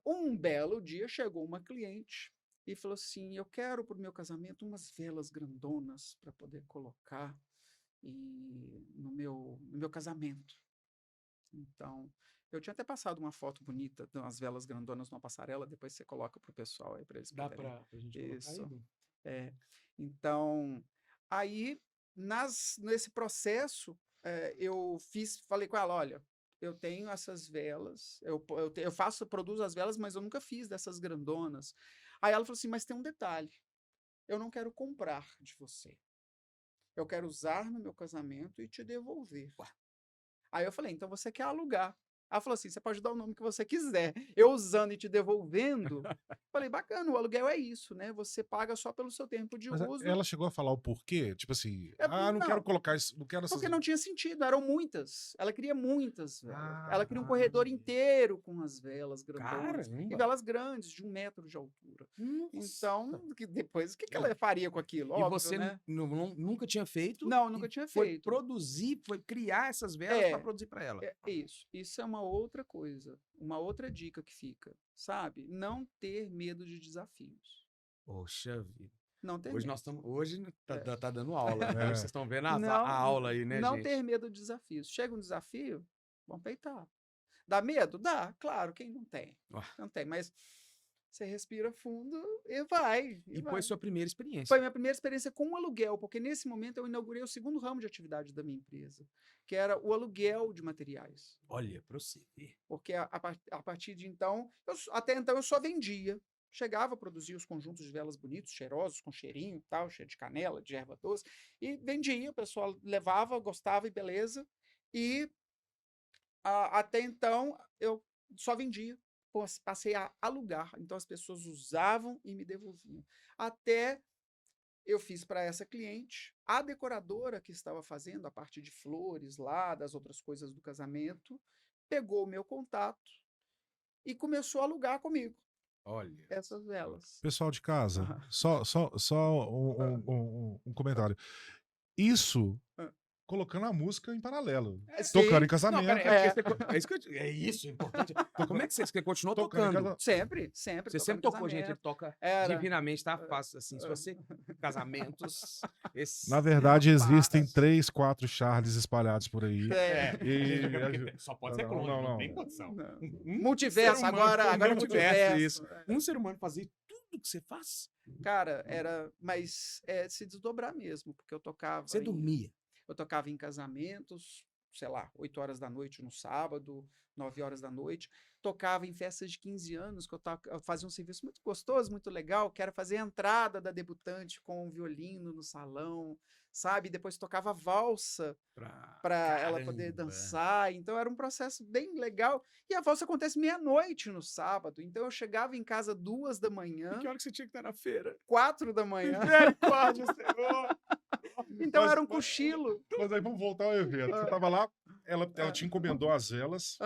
Um belo dia, chegou uma cliente e falou assim, eu quero para o meu casamento umas velas grandonas para poder colocar. e no meu casamento. Então, eu tinha até passado uma foto bonita de umas velas grandonas numa passarela, depois você coloca pro pessoal aí para eles Dá poderem. pra gente colocar aí, Isso. Du? É. Então, aí, nesse processo, eu falei com ela, olha, eu tenho essas velas, eu produzo as velas, mas eu nunca fiz dessas grandonas. Aí ela falou assim, mas tem um detalhe, eu não quero comprar de você. Eu quero usar no meu casamento e te devolver. Aí eu falei, então você quer alugar. Ela falou assim, você pode dar o nome que você quiser. Eu usando e te devolvendo. Falei, bacana, o aluguel é isso, né? Você paga só pelo seu tempo de Mas uso. ela chegou a falar o porquê? Tipo assim, não quero Não, colocar isso, não quero essas. porque não tinha sentido, eram muitas. Ela queria muitas velas. Ela queria um Ah, corredor inteiro com as velas grandonas. E Caramba! velas grandes, de 1 metro de altura. Nossa! Então, depois, o que ela faria com aquilo? E Óbvio, você né? nunca tinha feito Não, e nunca tinha foi feito. produzir, foi criar essas velas para produzir para ela. Isso. Isso é uma outra coisa. Uma outra dica que fica, sabe? Não ter medo de desafios. Poxa vida. Não ter Hoje medo. nós estamos. Hoje É. tá dando aula, né? Hoje vocês estão vendo a Não, aula aí, né, não gente? ter medo de desafios. Chega um desafio, vamos peitar. Dá medo? Dá, claro, quem não tem? Ué. Não tem, mas você respira fundo e vai. E vai. foi sua primeira experiência. Foi minha primeira experiência com o aluguel, porque nesse momento eu inaugurei o segundo ramo de atividade da minha empresa, que era o aluguel de materiais. Olha, para você ver. Porque a partir de então, até então eu só vendia. Chegava a produzir os conjuntos de velas bonitos, cheirosos, com cheirinho, tal, cheio de canela, de erva doce, e vendia, o pessoal levava, gostava e beleza. E até então eu só vendia, passei a alugar. Então as pessoas usavam e me devolviam. Até eu fiz para essa cliente, a decoradora que estava fazendo a parte de flores lá, das outras coisas do casamento, pegou o meu contato e começou a alugar comigo Olha. essas velas. Pessoal de casa, Ah. só um comentário. Isso Ah. colocando a música em paralelo. Sim. Tocando em Não, casamento. pera, é isso, é importante. Como é que você continuou Tocando em tocando? casamento. Sempre. Você sempre tocou, gente, ele toca Era. divinamente, tá fácil, assim, se você... Casamentos... Na verdade, existem Rapaz. 3, 4 Charles espalhados por aí. Só pode ser clone, não. não tem condição. Multiverso, agora é multiverso. Isso. Um ser humano fazer tudo que você faz? Cara, mas se desdobrar mesmo, porque eu tocava. Você dormia? Eu tocava em casamentos, sei lá, 8 horas da noite no sábado, 9 horas da noite. Tocava em festas de 15 anos, que eu fazia um serviço muito gostoso, muito legal, que era fazer a entrada da debutante com um violino no salão, sabe? Depois tocava valsa para ela poder dançar. Então era um processo bem legal. E a valsa acontece meia-noite no sábado. Então eu chegava em casa 2 da manhã. Que hora que você tinha que estar na feira? 4 da manhã. Misericórdia, Senhor! Então era um cochilo. Mas aí vamos voltar ao evento. Você tava lá, ela te encomendou as velas,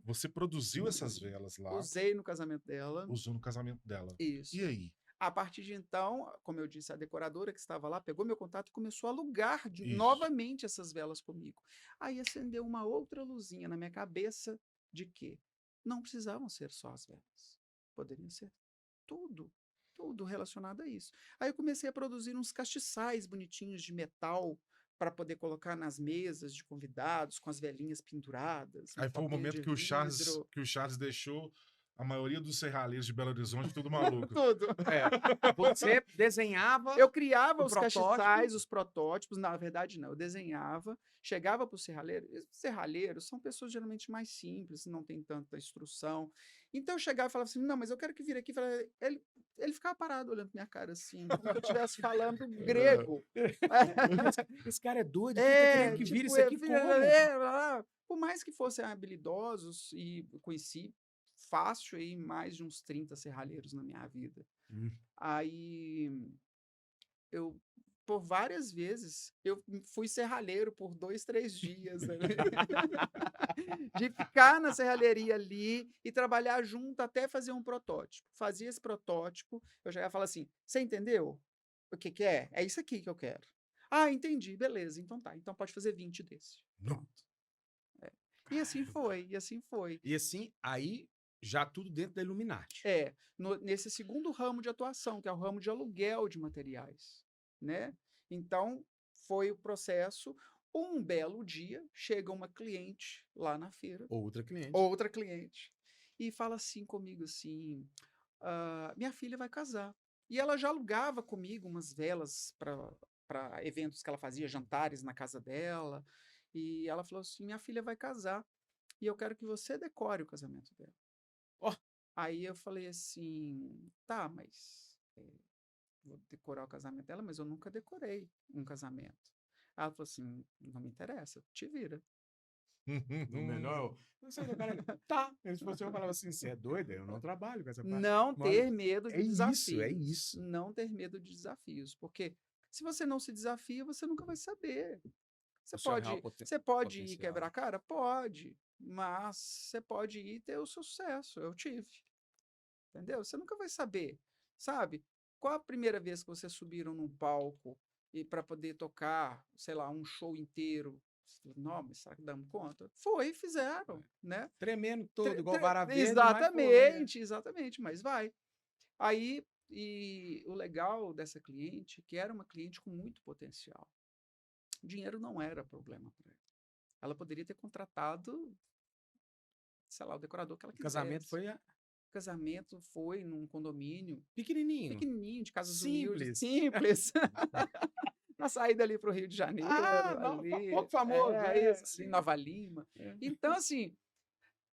você produziu essas velas lá. Usei no casamento dela. Usou no casamento dela. Isso. E aí? A partir de então, como eu disse, a decoradora que estava lá pegou meu contato e começou a alugar novamente essas velas comigo. Aí acendeu uma outra luzinha na minha cabeça de que não precisavam ser só as velas. Poderiam ser tudo relacionado a isso. Aí eu comecei a produzir uns castiçais bonitinhos de metal para poder colocar nas mesas de convidados, com as velhinhas penduradas. Aí foi o momento que o Charles deixou a maioria dos serralheiros de Belo Horizonte tudo maluco. Tudo. Você desenhava. Eu criava os castiçais, os protótipos. Na verdade, não. Eu desenhava, chegava para o serralheiro. Os serralheiros são pessoas geralmente mais simples, não tem tanta instrução. Então eu chegava e falava assim: não, mas eu quero que vire aqui. Ele ficava parado olhando pra minha cara assim, como se eu estivesse falando grego. Esse cara é doido, querendo que vire isso aqui como? Por mais que fossem habilidosos, e conheci fácil aí mais de uns 30 serralheiros na minha vida. Aí por várias vezes, eu fui serralheiro por 2, 3 dias. Né? De ficar na serralheria ali e trabalhar junto até fazer um protótipo. Fazia esse protótipo, eu já ia falar assim: você entendeu o que é? É isso aqui que eu quero. Ah, entendi, beleza, então tá. Então pode fazer 20 desse. Pronto. E assim foi. E assim, aí já tudo dentro da Illuminati. Nesse segundo ramo de atuação, que é o ramo de aluguel de materiais, né? Então, foi o processo. Um belo dia, chega uma cliente lá na feira, Outra cliente. e fala assim comigo assim, minha filha vai casar. E ela já alugava comigo umas velas para eventos que ela fazia, jantares na casa dela. E ela falou assim: minha filha vai casar e eu quero que você decore o casamento dela. Ó. Aí eu falei assim: tá, mas vou decorar o casamento dela, mas eu nunca decorei um casamento. Ela falou assim: não me interessa, te vira. No menor, não sei, o cara, tá. Se fosse eu falava assim, você é doida? Eu não trabalho com essa parte. Não Mas ter medo de é isso, é desafios. isso. Não ter medo de desafios. Porque se você não se desafia, você nunca vai saber. Você O seu real você pode ir potencial. quebrar a cara? Pode. Mas você pode ir ter o seu sucesso. Eu tive. Entendeu? Você nunca vai saber. Sabe? Qual a primeira vez que vocês subiram num palco e para poder tocar, sei lá, um show inteiro? Não, mas será que damos conta? Foi, fizeram, né? Tremendo todo, igual vara verde, mas Exatamente, exatamente, mas vai. Aí, e o legal dessa cliente, que era uma cliente com muito potencial. Dinheiro não era problema para ela. Ela poderia ter contratado, sei lá, o decorador que ela o quisesse. casamento foi O casamento foi num condomínio pequenininho. pequenininho, de casas Simples. humildes, simples. Na saída ali para o Rio de Janeiro, ali, pouco famoso, isso, ali sim. em Nova Lima. É. Então, assim,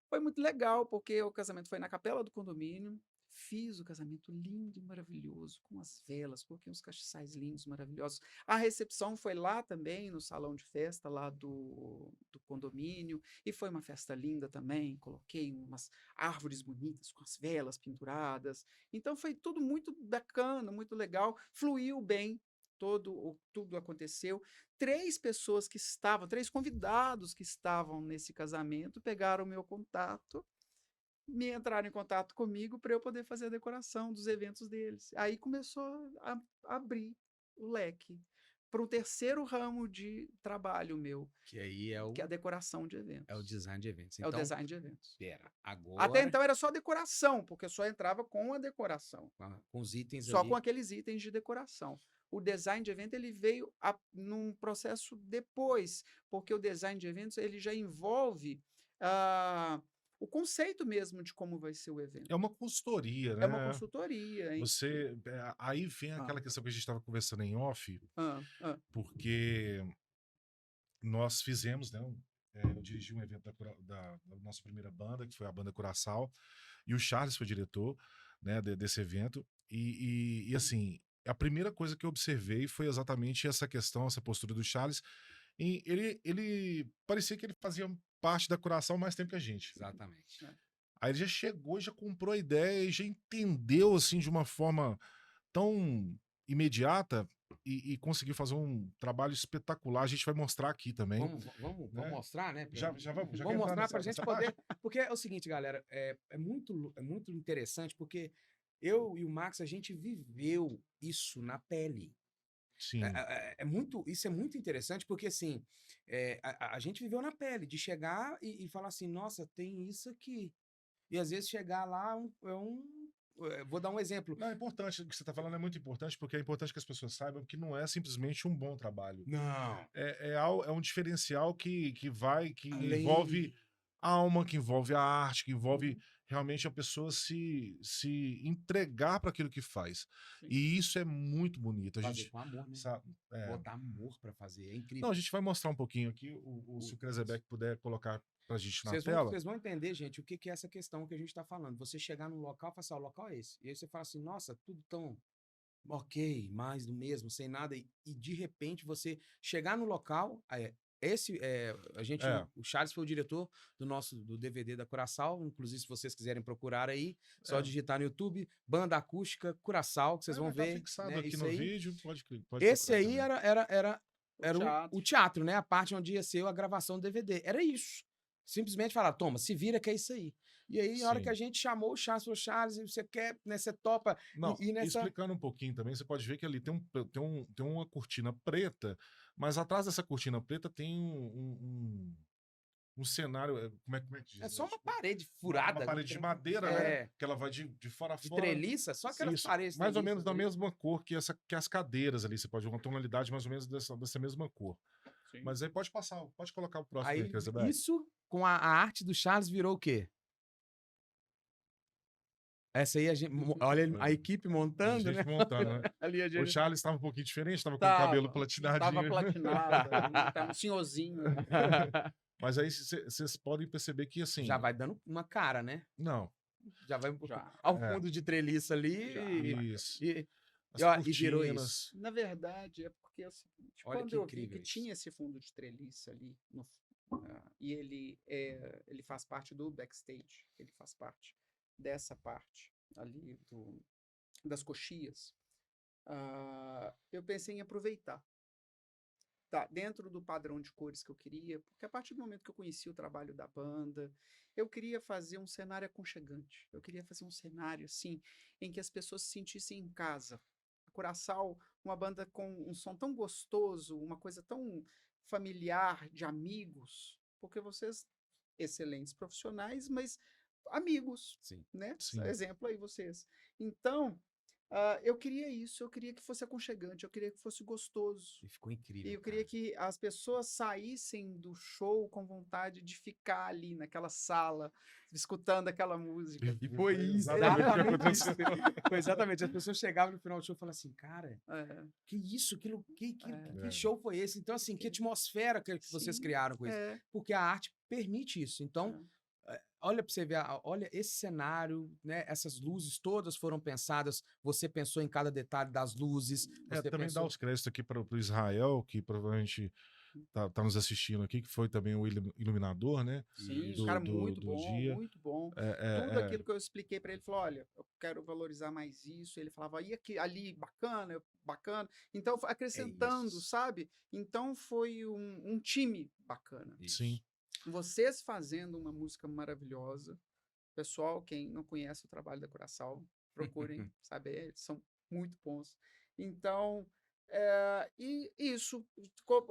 foi muito legal, porque o casamento foi na capela do condomínio. Fiz o casamento lindo e maravilhoso, com as velas, coloquei uns castiçais lindos, maravilhosos. A recepção foi lá também, no salão de festa lá do condomínio, e foi uma festa linda também. Coloquei umas árvores bonitas com as velas penduradas. Então foi tudo muito bacana, muito legal, fluiu bem. Tudo aconteceu. 3 pessoas que estavam, 3 convidados que estavam nesse casamento, pegaram o meu contato, me entraram em contato comigo para eu poder fazer a decoração dos eventos deles. Aí começou a abrir o leque para um terceiro ramo de trabalho meu, Que aí que é a decoração de eventos. é o design de eventos. É o design de eventos. Pera, agora Até então era só decoração, porque eu só entrava com a decoração. com os itens Só ali. com aqueles itens de decoração. O design de evento ele veio num processo depois, porque o design de eventos ele já envolve o conceito mesmo de como vai ser o evento. É uma consultoria, É uma né? consultoria, hein? Aí vem aquela questão que a gente estava conversando em off, porque nós fizemos, né? Eu dirigi um evento da nossa primeira banda, que foi a banda Curaçao, e o Charles foi diretor, né, desse evento. E assim, a primeira coisa que eu observei foi exatamente essa questão, essa postura do Charles. E ele parecia que ele fazia parte da Curaçao mais tempo que a gente. Exatamente. Aí ele já chegou, já comprou a ideia e já entendeu assim de uma forma tão imediata e conseguiu fazer um trabalho espetacular. A gente vai mostrar aqui também. Vamos né? mostrar, né? Já vamos Vamos entrar mostrar para a nessa gente parte? poder. Porque é o seguinte, galera, é muito interessante, porque eu e o Max, a gente viveu isso na pele. Sim. Isso é muito interessante, porque assim, a gente viveu na pele, de chegar e falar assim, nossa, tem isso aqui. E às vezes chegar lá vou dar um exemplo. Não, é importante, o que você está falando é muito importante, porque é importante que as pessoas saibam que não é simplesmente um bom trabalho. Não. É um diferencial que Além- envolve alma, que envolve a arte, que envolve realmente a pessoa se entregar para aquilo que faz. Sim. E isso é muito bonito. A Fazer gente com amor, né? sabe, Botar amor para fazer, é incrível. Não, a gente vai mostrar um pouquinho aqui, se o Krezebeck puder colocar pra gente na tela. Vocês vão entender, gente, o que é essa questão que a gente tá falando. Você chegar num local e falar assim, o local é esse. E aí você fala assim, nossa, tudo tão ok, mais do mesmo, sem nada. E de repente você chegar no local, o Charles foi o diretor do DVD da Curaçao. Inclusive, se vocês quiserem procurar aí, só digitar no YouTube, Banda Acústica Curaçao, que vocês vão ver. Tá fixado, né, aqui isso no aí. vídeo, pode Esse procurar aí também. era o teatro, né? A parte onde ia ser a gravação do DVD. Era isso. Simplesmente falar, toma, se vira que é isso aí. E aí, na hora que a gente chamou o Charles, falou, Charles, você quer, né? Você topa. Não, e nessa... explicando um pouquinho também, você pode ver que ali tem uma cortina preta, mas atrás dessa cortina preta tem um cenário, como é que diz? É só uma parede furada. Uma parede de madeira, né? Que ela vai de fora a de fora. treliça, só aquelas paredes. Mais ou menos da mesma cor que as cadeiras ali. Você pode ver uma tonalidade mais ou menos dessa mesma cor. Sim. Mas aí pode passar, pode colocar o próximo aí, Aí, Crazeback. isso com a arte do Charles virou o quê? Essa aí, olha a equipe montando, né? Gente montando, né? Ali a O gente... Charles estava um pouquinho diferente, estava com o cabelo Tava platinadinho. platinado, tá um senhorzinho. Mas aí vocês podem perceber que, assim... Já vai dando uma cara, né? Não, Já vai Já. ao É. fundo de treliça ali Já. isso. e, As ó, e virou cortinas. isso. Na verdade, é porque é o seguinte, Olha quando que eu vi incrível que isso. tinha esse fundo de treliça ali, e ele faz parte do backstage, ele faz parte dessa parte ali das coxias, eu pensei em aproveitar. Tá, dentro do padrão de cores que eu queria, porque a partir do momento que eu conheci o trabalho da banda, eu queria fazer um cenário aconchegante. Eu queria fazer um cenário, assim, em que as pessoas se sentissem em casa. A Curaçao, uma banda com um som tão gostoso, uma coisa tão familiar, de amigos, porque vocês, excelentes profissionais, mas amigos, Sim. né? Sim. Exemplo aí vocês. Então, eu queria isso, eu queria que fosse aconchegante, eu queria que fosse gostoso. E ficou incrível. E eu queria cara. que as pessoas saíssem do show com vontade de ficar ali naquela sala, escutando aquela música. E foi isso. Exatamente o que Exatamente aconteceu. isso. Foi exatamente. As pessoas chegavam no final do show e falavam assim, cara, É, que isso? Que É. show foi esse? Então, assim, que atmosfera que vocês sim, criaram com isso? é, Porque a arte permite isso. Então, olha para você ver, olha esse cenário, né? Essas luzes todas foram pensadas. Você pensou em cada detalhe das luzes. Você Também pensou... dá os créditos aqui para o Israel, que provavelmente tá nos assistindo aqui, que foi também o iluminador, né? sim, Isso. um cara do muito bom, dia. muito bom. É, Tudo é, aquilo que eu expliquei para ele, falou, olha, eu quero valorizar mais isso. Ele falava, e aqui, ali, bacana, bacana. Então, acrescentando, isso. sabe? Então, foi um time bacana. Isso. sim. Vocês fazendo uma música maravilhosa. Pessoal, quem não conhece o trabalho da Curaçao, procurem saber, eles são muito bons. Então, e isso,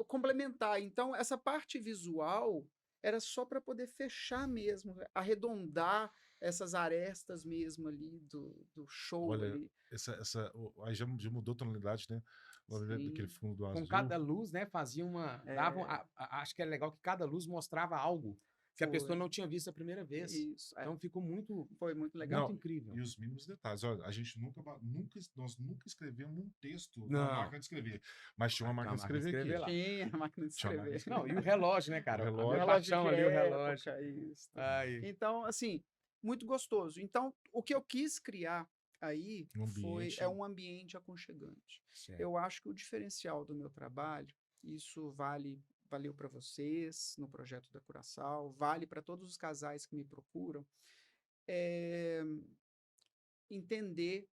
complementar. Então, essa parte visual era só para poder fechar mesmo, arredondar essas arestas mesmo ali do show Olha, ali. aí já mudou a tonalidade, né? Daquele Sim, fundo do Com azul. cada luz, né, fazia uma... Davam, acho que é legal que cada luz mostrava algo que a pessoa foi. não tinha visto a primeira vez. Isso, Então ficou muito, foi muito legal. muito Não, incrível. E os mínimos detalhes. Olha, a gente nós nunca escrevemos um texto Não. na máquina de escrever. Mas tinha uma Tem máquina uma de máquina de escrever escrever aqui. lá. Tinha a máquina de Tinha uma máquina de escrever. Não, e o relógio, né, cara? O A relógio. minha Relógio paixão de ali, o época, relógio. isso. Ai. Então, assim, muito gostoso. Então, o que eu quis criar aí Um foi ambiente. um ambiente aconchegante. Certo. Eu acho que o diferencial do meu trabalho, isso valeu para vocês no projeto da Curaçao, vale para todos os casais que me procuram, é entender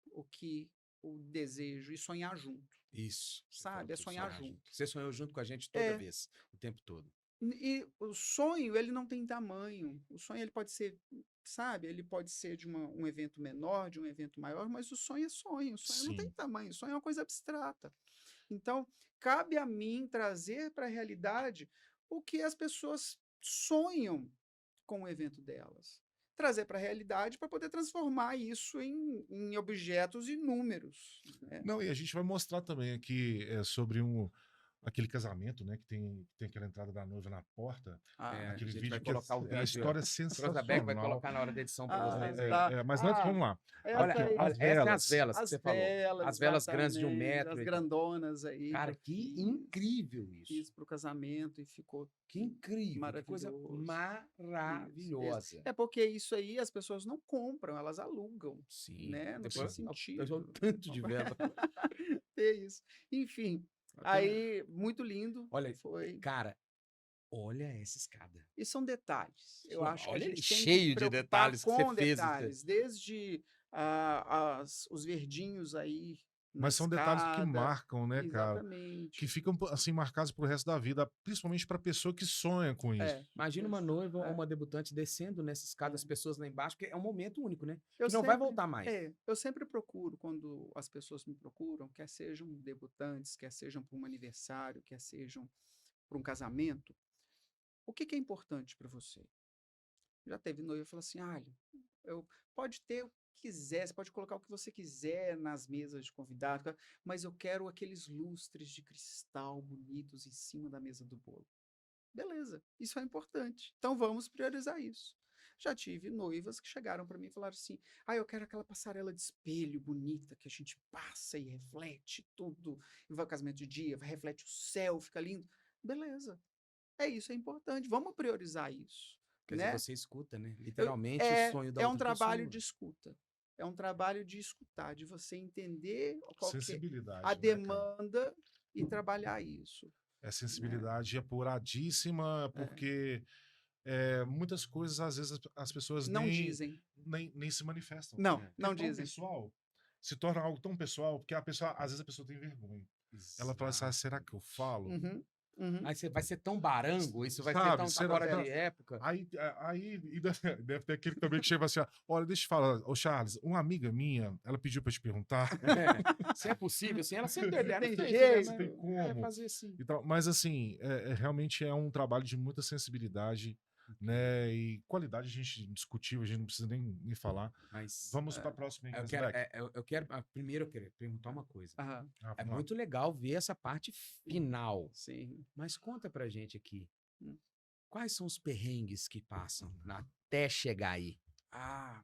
o desejo e sonhar junto, Isso. Você sabe? falou É tudo, sonhar junto. Você sonhou junto com a gente toda vez, o tempo todo. E o sonho, ele não tem tamanho. O sonho, ele pode ser, sabe? Ele pode ser de um evento menor, de um evento maior, mas o sonho é sonho. O sonho não tem Sim. tamanho. O sonho é uma coisa abstrata. Então, cabe a mim trazer para a realidade o que as pessoas sonham com o evento delas. Trazer para a realidade para poder transformar isso em objetos e números, né? Não, e a gente vai mostrar também aqui sobre aquele casamento, né? Que tem aquela entrada da noiva na porta. A Aquele gente vídeo vai que colocar o a vídeo. história é Cruzabeck vai sensacional. colocar na hora da edição para vocês aí. Tá. Mas antes, vamos lá. Olha, Essa aí, as essas são as velas. velas que as você falou. As velas grandes de 1 exatamente, metro. as e tal. grandonas aí. Cara, eu que fiz- incrível isso. Fiz para o casamento e ficou Que incrível. Que coisa maravilhoso. maravilhosa. É porque isso aí as pessoas não compram, elas alugam, Sim. né? Não tem Depois, sentido. tanto de vela. ter isso. Enfim, aí, muito lindo. Olha, Foi. cara, olha essa escada. E são detalhes. Eu acho que a Olha, gente tem cheio que de preocupar detalhes que você com fez. detalhes, desde os verdinhos aí na Mas são detalhes que escada. marcam, né, cara? Exatamente. Que ficam assim marcados pro resto da vida, principalmente pra pessoa que sonha com isso. Imagina uma noiva ou É. uma debutante descendo nessa escada, as pessoas lá embaixo, porque é um momento único, né? Eu Que não vai voltar mais. Eu sempre procuro, quando as pessoas me procuram, quer sejam debutantes, quer sejam para um aniversário, quer sejam para um casamento, o que é importante para você? Já teve noiva que falou assim, olha, pode ter o que quiser, você pode colocar o que você quiser nas mesas de convidado, mas eu quero aqueles lustres de cristal bonitos em cima da mesa do bolo. Beleza, isso é importante. Então vamos priorizar isso. Já tive noivas que chegaram para mim e falaram assim: ah, eu quero aquela passarela de espelho bonita que a gente passa e reflete tudo. E vai ao casamento de dia, reflete o céu, fica lindo. Beleza, é isso, é importante. Vamos priorizar isso, Quer dizer, né? você escuta, né? Eu- Literalmente o é, sonho da é um outra trabalho de pessoa. escuta. É um trabalho de escutar, de você entender qual que é a Sensibilidade, né, cara? demanda e trabalhar isso, É né? sensibilidade apuradíssima, É. porque muitas coisas, às vezes, as pessoas Não dizem. nem se manifestam. Não, É. Porque é não tão dizem. pessoal, se torna algo tão pessoal, porque a pessoa, às vezes a pessoa tem vergonha. Ela fala assim, ah, será Exato. que eu falo? Uhum, uhum. Aí você vai ser tão barango, isso vai ser Sabe? tão Será fora que... de época. Aí e deve ter aquele também que chega assim, olha, deixa eu falar, ô Charles, uma amiga minha, ela pediu pra te perguntar, Se é possível, assim, ela sempre Não deu tem ideia, jeito. se tem como. É fazer assim. e tal. Mas assim, realmente é um trabalho de muita sensibilidade, né? E qualidade a gente discutiu, a gente não precisa nem falar. Mas Vamos para a próxima, eu Ingrid quero, Beck. primeiro eu quero perguntar uma coisa. Aham, É Vamos lá. muito legal ver essa parte final, sim. mas conta pra gente aqui, Hum. quais são os perrengues que passam até chegar aí? Ah,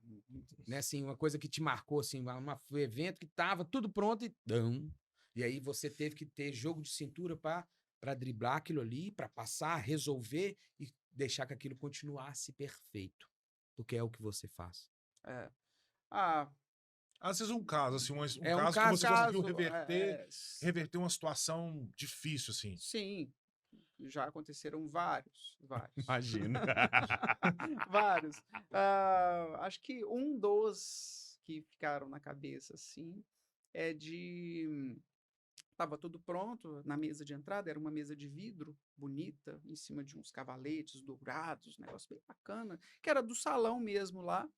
Né, assim, uma coisa que te marcou, assim, um evento que tava tudo pronto e dão. E aí você teve que ter jogo de cintura para driblar aquilo ali, para passar, resolver e deixar que aquilo continuasse perfeito. Porque é o que você faz. é. Ah, Às vezes um caso, assim, um É um caso que você conseguiu caso, reverter uma situação difícil, assim. sim, já aconteceram vários, Imagina. vários. Acho que um dos que ficaram na cabeça, assim, é de... Tava tudo pronto na mesa de entrada, era uma mesa de vidro bonita, em cima de uns cavaletes dourados, um negócio bem bacana, que era do salão mesmo lá,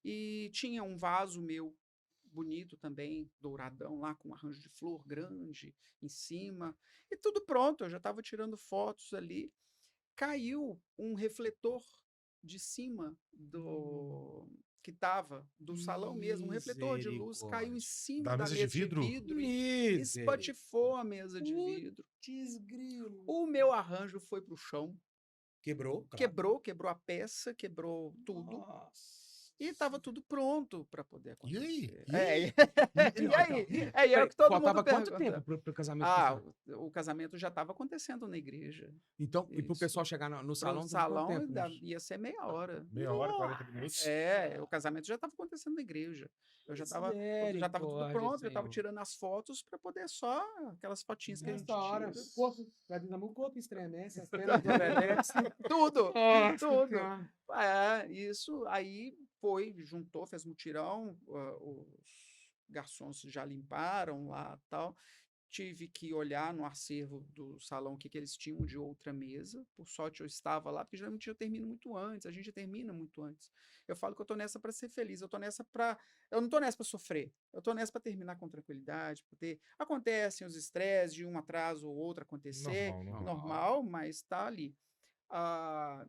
e tinha um vaso meu bonito também, douradão lá, com um arranjo de flor grande em cima, e tudo pronto, eu já estava tirando fotos ali. Caiu um refletor de cima que estava do salão mesmo, um refletor de luz caiu em Misericórdia. cima Da da mesa de mesa de vidro? vidro e espatifou a mesa de vidro. Putz, grilo. O meu arranjo foi para o chão, Quebrou? Claro. quebrou a peça, quebrou tudo. Nossa. E estava tudo pronto para poder E aí? acontecer. E aí? E aí? E é o que todo Faltava mundo quanto pergunta. tempo pro casamento Ah, funcionar? o casamento já estava acontecendo na igreja. Então, e pro Isso. pessoal chegar no Pro salão, teve quanto salão tempo? ia ser meia hora. Meia hora, 40 minutos? O casamento já estava acontecendo na igreja. Eu já estava tudo Misericórdia, pronto, eu estava Senhor. tirando as fotos para poder só aquelas fotinhas que a gente Nessa hora, tira. o corpo, o corpo estremece, as pernas obedecem. Tudo, Nossa tudo. Senhora. Isso aí foi, juntou, fez mutirão, os garçons já limparam lá tal. Tive que olhar no acervo do salão o que eles tinham de outra mesa. Por sorte eu estava lá, porque geralmente eu termino muito antes, a gente termina muito antes. Eu falo que eu tô nessa para ser feliz, eu não tô nessa para sofrer. Eu tô nessa para terminar com tranquilidade, porque acontecem os estresses de um atraso ou outro acontecer, normal, mas tá ali.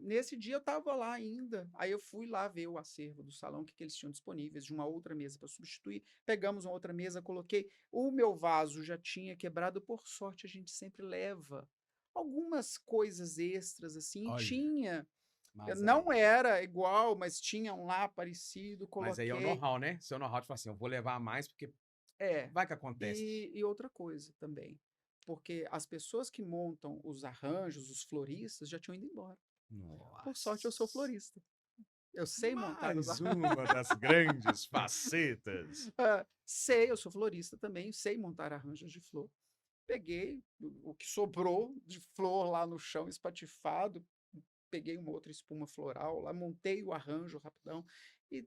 Nesse dia eu estava lá ainda, aí eu fui lá ver o acervo do salão, o que eles tinham disponíveis, de uma outra mesa para substituir. Pegamos uma outra mesa, coloquei. O meu vaso já tinha quebrado, por sorte a gente sempre leva algumas coisas extras assim, Olha, tinha. Mas Não aí, era igual, mas tinha um lá parecido, mas aí é o coloquei. know-how, né? Seu know-how de falar assim, eu vou levar mais porque É, vai que acontece. e outra coisa também, porque as pessoas que montam os arranjos, os floristas, já tinham ido embora. Por sorte, eu sou florista. Eu sei montar os Mais arranjos. uma das grandes facetas. Sei, eu sou florista também, sei montar arranjos de flor. Peguei o que sobrou de flor lá no chão, espatifado, peguei uma outra espuma floral lá, montei o arranjo rapidão e,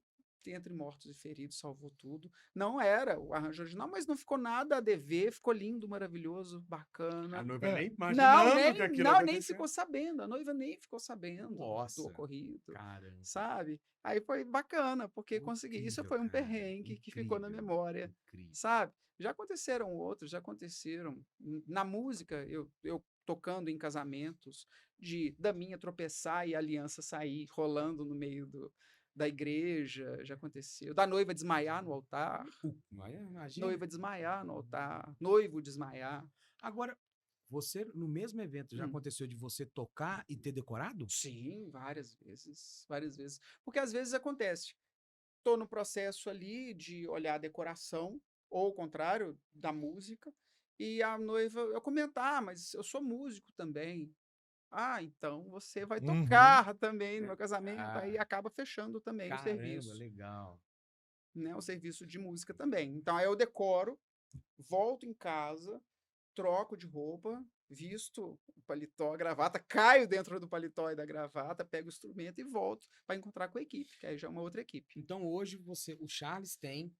entre mortos e feridos, salvou tudo. Não era o arranjo original, mas não ficou nada a dever, ficou lindo, maravilhoso, bacana. A noiva nem Não, imaginando que aquilo nem aconteceu. ficou sabendo, a noiva nem ficou sabendo do Nossa, ocorrido, caramba. sabe? Aí foi bacana, porque consegui. Isso Incrível, foi um cara, perrengue que ficou na incrível, memória, incrível. sabe? Já aconteceram outros, já aconteceram. Na música, eu tocando em casamentos, da minha tropeçar e a aliança sair rolando no meio da igreja, já aconteceu. Da noiva desmaiar no altar, Imagina. noiva desmaiar no altar, noivo desmaiar. Agora, você, no mesmo evento, já Hum. aconteceu de você tocar e ter decorado? Sim, várias vezes, várias vezes. Porque às vezes acontece, estou no processo ali de olhar a decoração, ou o contrário, da música, e a noiva, eu comentar, mas eu sou músico também. Ah, então você vai Uhum. tocar também no meu casamento, Ah, aí acaba fechando também o caramba, serviço, legal. né? O serviço de música também. Então aí eu decoro, volto em casa, troco de roupa, visto o paletó, a gravata, caio dentro do paletó e da gravata, pego o instrumento e volto para encontrar com a equipe, que aí já é uma outra equipe. Então hoje o Charles tem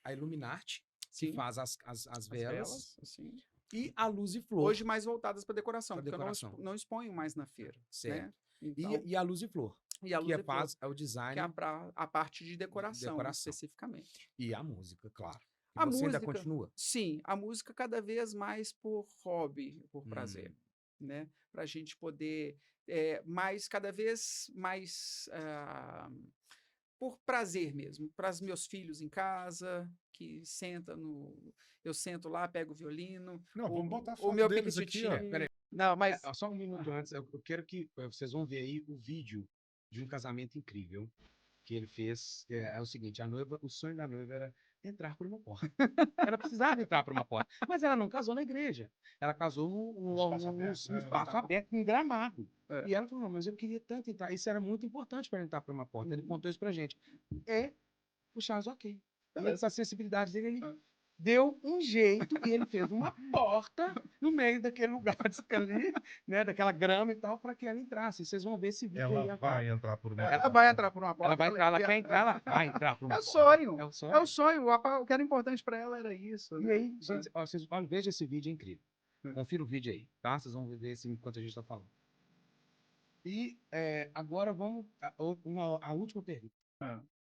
a Illuminati, que Sim, faz as as velas, velas, assim. e a Luz e Flor. Hoje mais voltadas para decoração, Pra porque eu não, decoração. não exponho mais na feira, Certo. né? Então, E a Luz e Flor, e a que luz é, e flor, é o que é design a parte de decoração, decoração. especificamente. E a música, claro. E A você ainda música, continua? sim, a música cada vez mais por hobby, por prazer, né? Para a gente poder, cada vez mais por prazer mesmo, para os meus filhos em casa, que senta no. Eu sento lá, pego o violino, Não, vamos botar a o foto meu deles aqui, ó. piquititinho. Peraí. Não, mas. Só um minuto antes, eu quero que vocês vão ver aí o vídeo de um casamento incrível que ele fez. É o seguinte, o sonho da noiva era entrar por uma porta. Ela precisava entrar por uma porta, mas ela não casou na igreja. Ela casou num espaço aberto, em Gramado. É. E ela falou, não, mas eu queria tanto entrar. Isso era muito importante para entrar por uma porta. Ele contou isso pra gente. É o Charles, ok. E essa acessibilidade dele, ele deu um jeito e ele fez uma porta no meio daquele lugar ali, né, daquela grama e tal, para que ela entrasse. Vocês vão ver esse vídeo aí. Ela vai entrar por uma Ela vai entrar por uma porta. Ela vai entrar, ela quer entrar, ela vai entrar por uma É o porta. sonho. É o sonho. É o sonho. O que era importante para ela era isso. E Né? aí, gente, ó, vocês vejam esse vídeo, é incrível. Confira o vídeo aí, tá? Vocês vão ver esse enquanto a gente está falando. E agora vamos a última pergunta.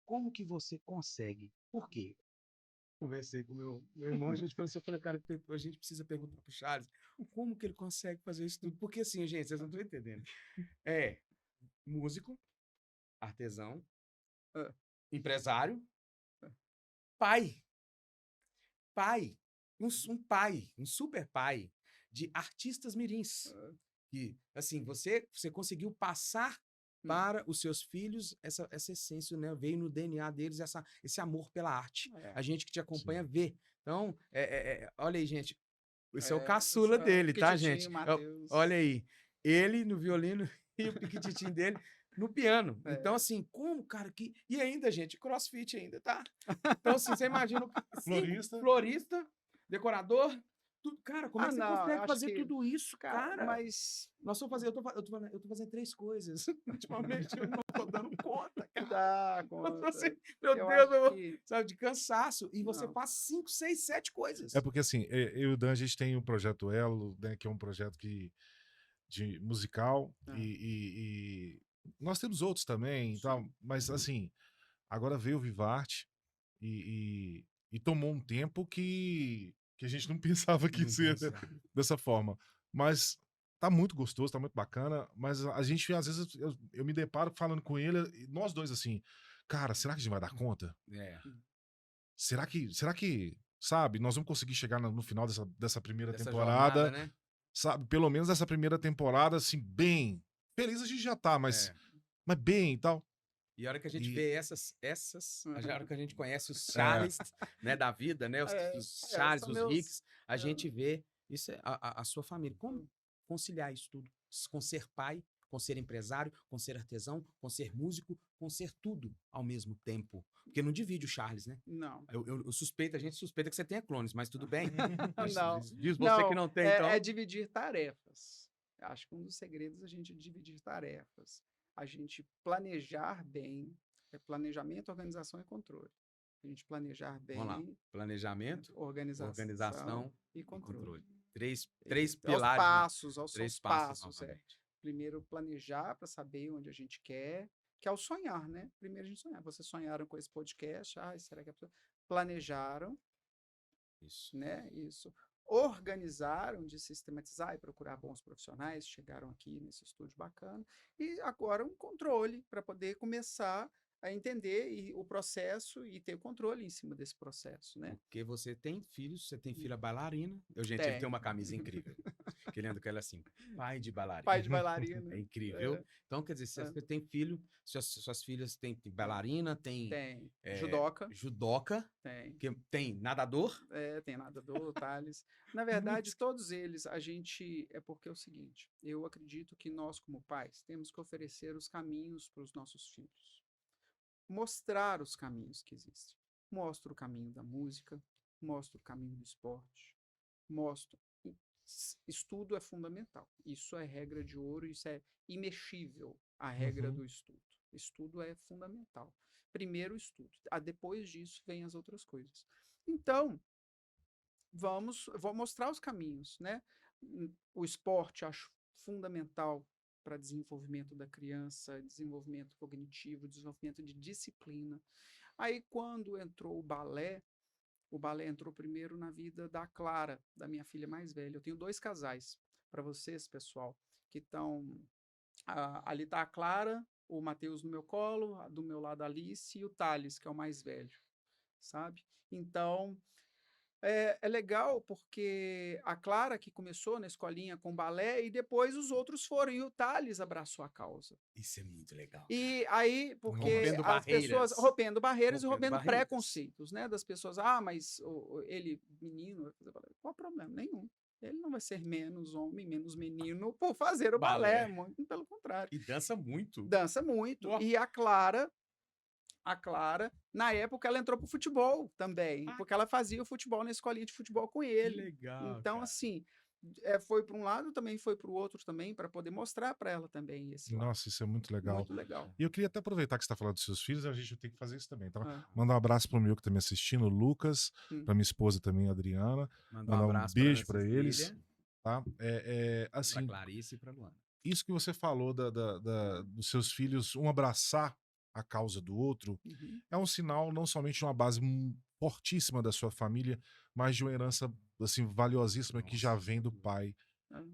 Como que você consegue? Por quê? Conversei com meu irmão, a gente pensou, falei, cara, a gente precisa perguntar pro Charles como que ele consegue fazer isso tudo. Porque assim, gente, vocês não estão entendendo. É músico, artesão, empresário, pai. Pai. Um pai, um super pai de artistas mirins. Que, assim, você conseguiu passar para os seus filhos essa essência, né? Veio no DNA deles esse amor pela arte. A gente que te acompanha vê. Então, olha aí, gente. Esse é o caçula dele, tá, gente? Olha aí. Ele no violino e o piquititinho dele no piano. Então, assim, como, cara, que... E ainda, gente, crossfit ainda, tá? Então, assim, você imagina... Florista, decorador... Tudo. Cara, como é que você consegue fazer tudo isso, cara? Mas... Nós vamos fazer... Eu tô fazendo 3 coisas. Ultimamente, eu não tô dando conta, cara. Dá conta. Assim, meu Deus, sabe, de cansaço. E você faz 5, 6, 7 coisas. É porque, assim, eu e o Dan, a gente tem um projeto Elo, né, que é um projeto de musical, e nós temos outros também, tal, mas, assim, agora veio o Vivarte e tomou um tempo que a gente não pensava que ia ser dessa forma. Mas tá muito gostoso, tá muito bacana, mas a gente, às vezes, eu me deparo falando com ele, e nós dois assim, cara, será que a gente vai dar conta? Será que, sabe, nós vamos conseguir chegar no final dessa primeira temporada, jornada, né? Sabe, pelo menos essa primeira temporada, assim, bem feliz a gente já tá, mas bem e tal. E a hora que a gente vê essas, a hora que a gente conhece os Charles, né, da vida, né, os Charles, os Ricks, a gente vê isso, a sua família. Como conciliar isso tudo? Com ser pai, com ser empresário, com ser artesão, com ser músico, com ser tudo ao mesmo tempo. Porque não divide o Charles, né? Não. Eu suspeito, a gente suspeita que você tenha clones, mas tudo bem. Não. Diz você que não tem, então. É dividir tarefas. Acho que um dos segredos é a gente dividir tarefas. A gente planejar bem, planejamento, organização e controle. A gente planejar bem. Vamos lá. Planejamento, organização e controle. Três pilares. Aos três passos. Primeiro planejar para saber onde a gente quer, que é o sonhar, né? Primeiro a gente sonhar. Vocês sonharam com esse podcast? Será que a pessoa... Planejaram. Isso. Né? Isso. Organizaram de sistematizar e procurar bons profissionais, chegaram aqui nesse estúdio bacana, e agora um controle para poder começar a entender o processo e ter controle em cima desse processo, né? Porque você tem filhos, você tem filha bailarina. Gente, ele tem Tem. uma camisa incrível. Querendo que ela assim, pai de bailarina. Pai de bailarina. É incrível. Então, quer dizer, se É. você tem filho, suas filhas têm bailarina, tem Tem. Judoca. judoca, Tem. tem nadador. Tem nadador, Thales. Na verdade, todos eles, é porque é o seguinte, eu acredito que nós, como pais, temos que oferecer os caminhos para os nossos filhos. Mostrar os caminhos que existem. Mostro o caminho da música, mostro o caminho do esporte, mostro. Estudo é fundamental. Isso é regra de ouro, isso é imexível, a regra do estudo. Estudo é fundamental. Primeiro o estudo. Depois disso vem as outras coisas. Então, vou mostrar os caminhos, né? O esporte acho fundamental para desenvolvimento da criança, desenvolvimento cognitivo, desenvolvimento de disciplina. Aí, quando entrou o balé entrou primeiro na vida da Clara, da minha filha mais velha. Eu tenho 2 casais para vocês, pessoal, que estão. Ali está a Clara, o Matheus no meu colo, do meu lado a Alice e o Thales, que é o mais velho, sabe? Então, é legal porque a Clara que começou na escolinha com balé e depois os outros foram, e o Thales abraçou a causa. Isso é muito legal. E aí, porque Rompendo as pessoas barreiras. rompendo barreiras e Rompendo rompendo barreiras. preconceitos, né? Das pessoas, mas ele, menino, vai fazer balé. Qual o problema? Nenhum. Ele não vai ser menos homem, menos menino por fazer o balé, muito pelo contrário. E dança muito. Dança muito. Uau. E a Clara, na época, ela entrou pro futebol também, porque ela fazia o futebol na escolinha de futebol com ele. Que legal, Então, cara. assim, foi para um lado, também foi para o outro também, para poder mostrar para ela também esse lado. Nossa, isso é muito legal. Muito legal. E eu queria até aproveitar que você está falando dos seus filhos, a gente tem que fazer isso também, tá? Ah. Mandar um abraço pro meu que tá me assistindo, o Lucas, para minha esposa também, a Adriana. Mandar um beijo para eles, tá? Assim, Pra Clarice e pra Luana. Isso que você falou dos seus filhos, um abraçar a causa do outro, é um sinal não somente de uma base fortíssima da sua família, mas de uma herança assim valiosíssima que já vem do pai,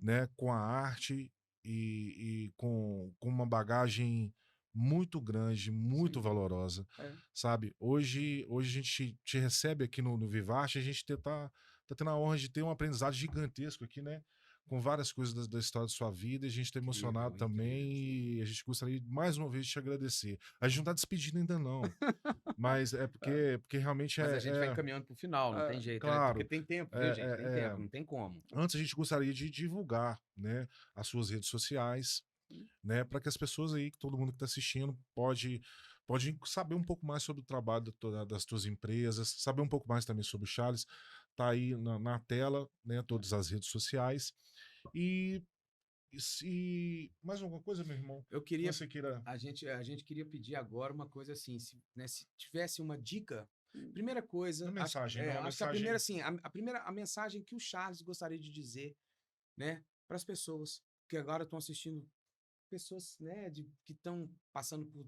né? Com a arte e com uma bagagem muito grande, muito valorosa, sabe? Hoje a gente te recebe aqui no Vivarte, a gente tá tendo a honra de ter um aprendizado gigantesco aqui, né? Com várias coisas da história da sua vida, a gente está emocionado também e a gente gostaria mais uma vez de te agradecer. A gente não está despedindo ainda não, mas é porque realmente Mas a gente vai encaminhando pro final, não tem jeito, claro, né? Porque tem tempo, viu, gente? Tem tempo, não tem como. Antes a gente gostaria de divulgar, né, as suas redes sociais, né, para que as pessoas aí, que todo mundo que está assistindo pode saber um pouco mais sobre o trabalho das tuas empresas, saber um pouco mais também sobre o Charles. Tá aí na tela, né, todas as redes sociais. E mais alguma coisa, meu irmão? Eu queria, Você queira... a gente queria pedir agora uma coisa assim, se tivesse uma dica, primeira coisa, Uma mensagem, né? acho que a primeira assim, a mensagem que o Charles gostaria de dizer, né, para as pessoas que agora estão assistindo, pessoas, né, que estão passando por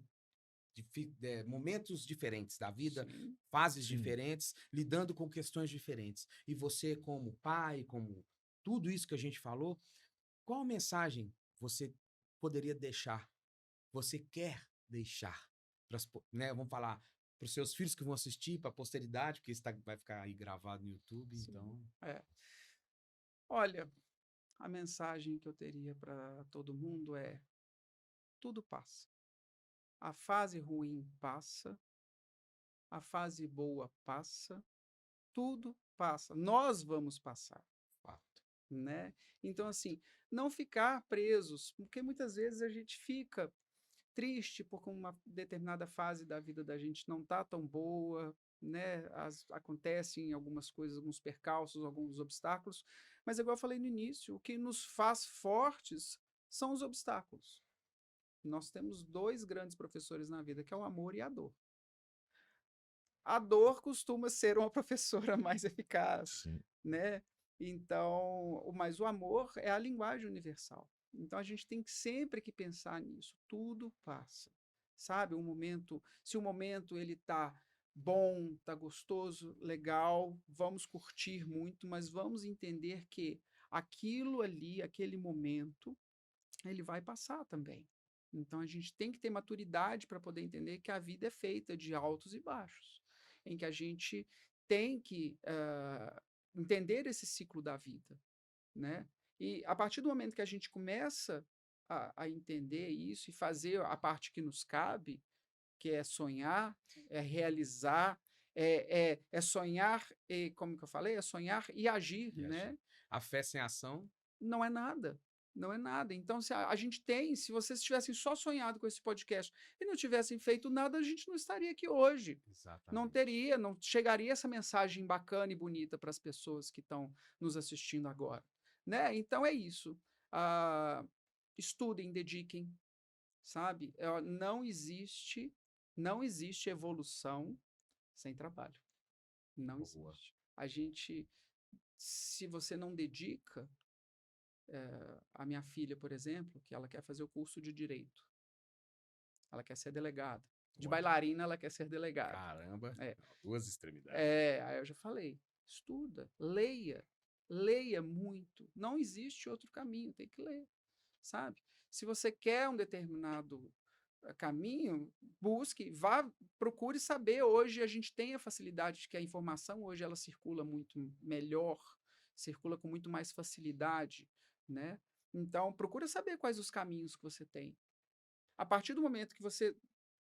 momentos diferentes da vida, fases diferentes, lidando com questões diferentes. E você, como pai, como tudo isso que a gente falou, qual mensagem você poderia deixar? Você quer deixar? Né, vamos falar para os seus filhos que vão assistir, para a posteridade, porque isso vai ficar aí gravado no YouTube. Então, olha, a mensagem que eu teria para todo mundo é: tudo passa. A fase ruim passa, a fase boa passa, tudo passa. Nós vamos passar, né? Então, assim, não ficar presos, porque muitas vezes a gente fica triste porque uma determinada fase da vida da gente não tá tão boa, né? Acontecem algumas coisas, alguns percalços, alguns obstáculos, mas igual eu falei no início, o que nos faz fortes são os obstáculos. Nós temos 2 grandes professores na vida, que é o amor e a dor. A dor costuma ser uma professora mais eficaz, né? Então, mas o amor é a linguagem universal. Então a gente tem sempre que pensar nisso. Tudo passa, sabe? Se o momento ele tá bom, tá gostoso, legal, vamos curtir muito, mas vamos entender que aquilo ali, aquele momento, ele vai passar também. Então a gente tem que ter maturidade para poder entender que a vida é feita de altos e baixos, em que a gente tem que entender esse ciclo da vida, né? E a partir do momento que a gente começa a entender isso e fazer a parte que nos cabe, que é sonhar, é realizar, é sonhar, e, como que eu falei? É sonhar e agir, E né? agir. A fé sem ação, Não é nada. Não é nada. Então, se a gente tem, se vocês tivessem só sonhado com esse podcast e não tivessem feito nada, a gente não estaria aqui hoje. Não exatamente. teria, não chegaria essa mensagem bacana e bonita para as pessoas que estão nos assistindo agora, né? Então é isso. Ah, estudem, dediquem, sabe? Não existe evolução sem trabalho. Não Boa. existe. A gente, se você não dedica, a minha filha, por exemplo, que ela quer fazer o curso de direito, ela quer ser delegada. De Ótimo. bailarina, ela quer ser delegada. Caramba, É. duas extremidades. Aí eu já falei, estuda, leia muito. Não existe outro caminho, tem que ler, sabe? Se você quer um determinado caminho, busque, vá, procure saber. Hoje a gente tem a facilidade de que a informação hoje ela circula muito melhor, circula com muito mais facilidade, né? Então, procura saber quais os caminhos que você tem. A partir do momento que você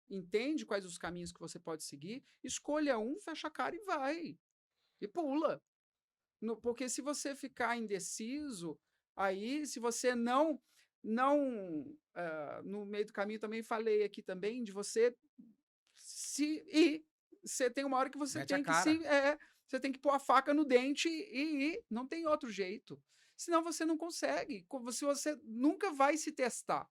entende quais os caminhos que você pode seguir, escolha um, fecha a cara e vai. E pula. Porque se você ficar indeciso, aí, se você no meio do caminho também falei aqui também de você se ir. Você tem uma hora que você Mete a tem que cara. você tem que pôr a faca no dente e ir. Não tem outro jeito. Senão você não consegue. Se você nunca vai se testar.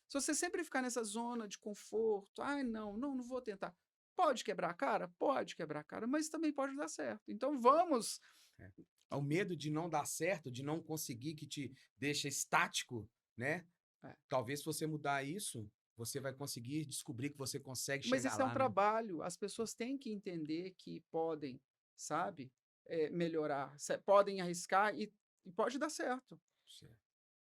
Se você sempre ficar nessa zona de conforto, não vou tentar. Pode quebrar a cara? Pode quebrar a cara, mas também pode dar certo. Então vamos. O medo de não dar certo, de não conseguir, que te deixa estático, né? É. Talvez se você mudar isso, você vai conseguir descobrir que você consegue Mas chegar esse é um lá, né? trabalho. As pessoas têm que entender que podem, sabe, melhorar, podem arriscar e pode dar certo. Certo.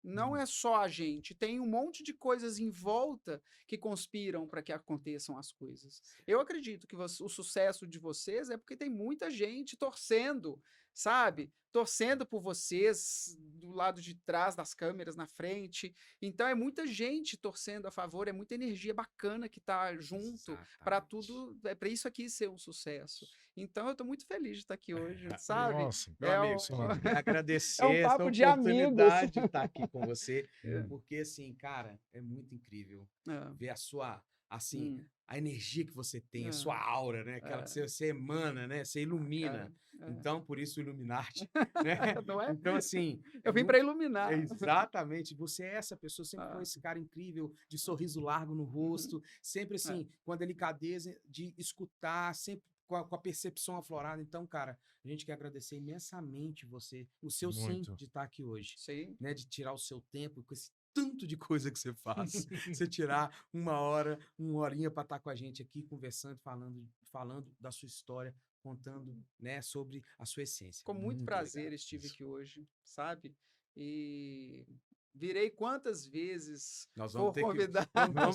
Não é só a gente, tem um monte de coisas em volta que conspiram para que aconteçam as coisas. Eu acredito que o sucesso de vocês é porque tem muita gente torcendo, sabe? Torcendo por vocês do lado de trás das câmeras, na frente. Então é muita gente torcendo a favor, é muita energia bacana que está junto para Exatamente. tudo, para isso aqui ser um sucesso. Então eu estou muito feliz de estar aqui hoje, sabe? Nossa, Meu amigo, senhora. queria agradecer É um essa papo de amigos. oportunidade de estar aqui com você, É. porque assim, cara, é muito incrível É. ver a sua, assim, Hum. a energia que você tem, a É. sua aura, né? Aquela que você emana, né? Você ilumina. Então, por isso, Illuminati, né? Não é? Então, assim... Eu vim para iluminar. Exatamente. Você é essa pessoa, sempre foi esse cara incrível, de sorriso largo no rosto, sempre assim, com a delicadeza de escutar, sempre com a percepção aflorada. Então, cara, a gente quer agradecer imensamente você, o seu sim Muito. de estar aqui hoje, Sim. né? De tirar o seu tempo com esse tanto de coisa que você faz. Você tirar uma horinha para estar com a gente aqui, conversando, falando da sua história, contando, né, sobre a sua essência. Com muito prazer obrigado. estive aqui hoje, sabe? E virei quantas vezes Nós vamos for ter que, convidado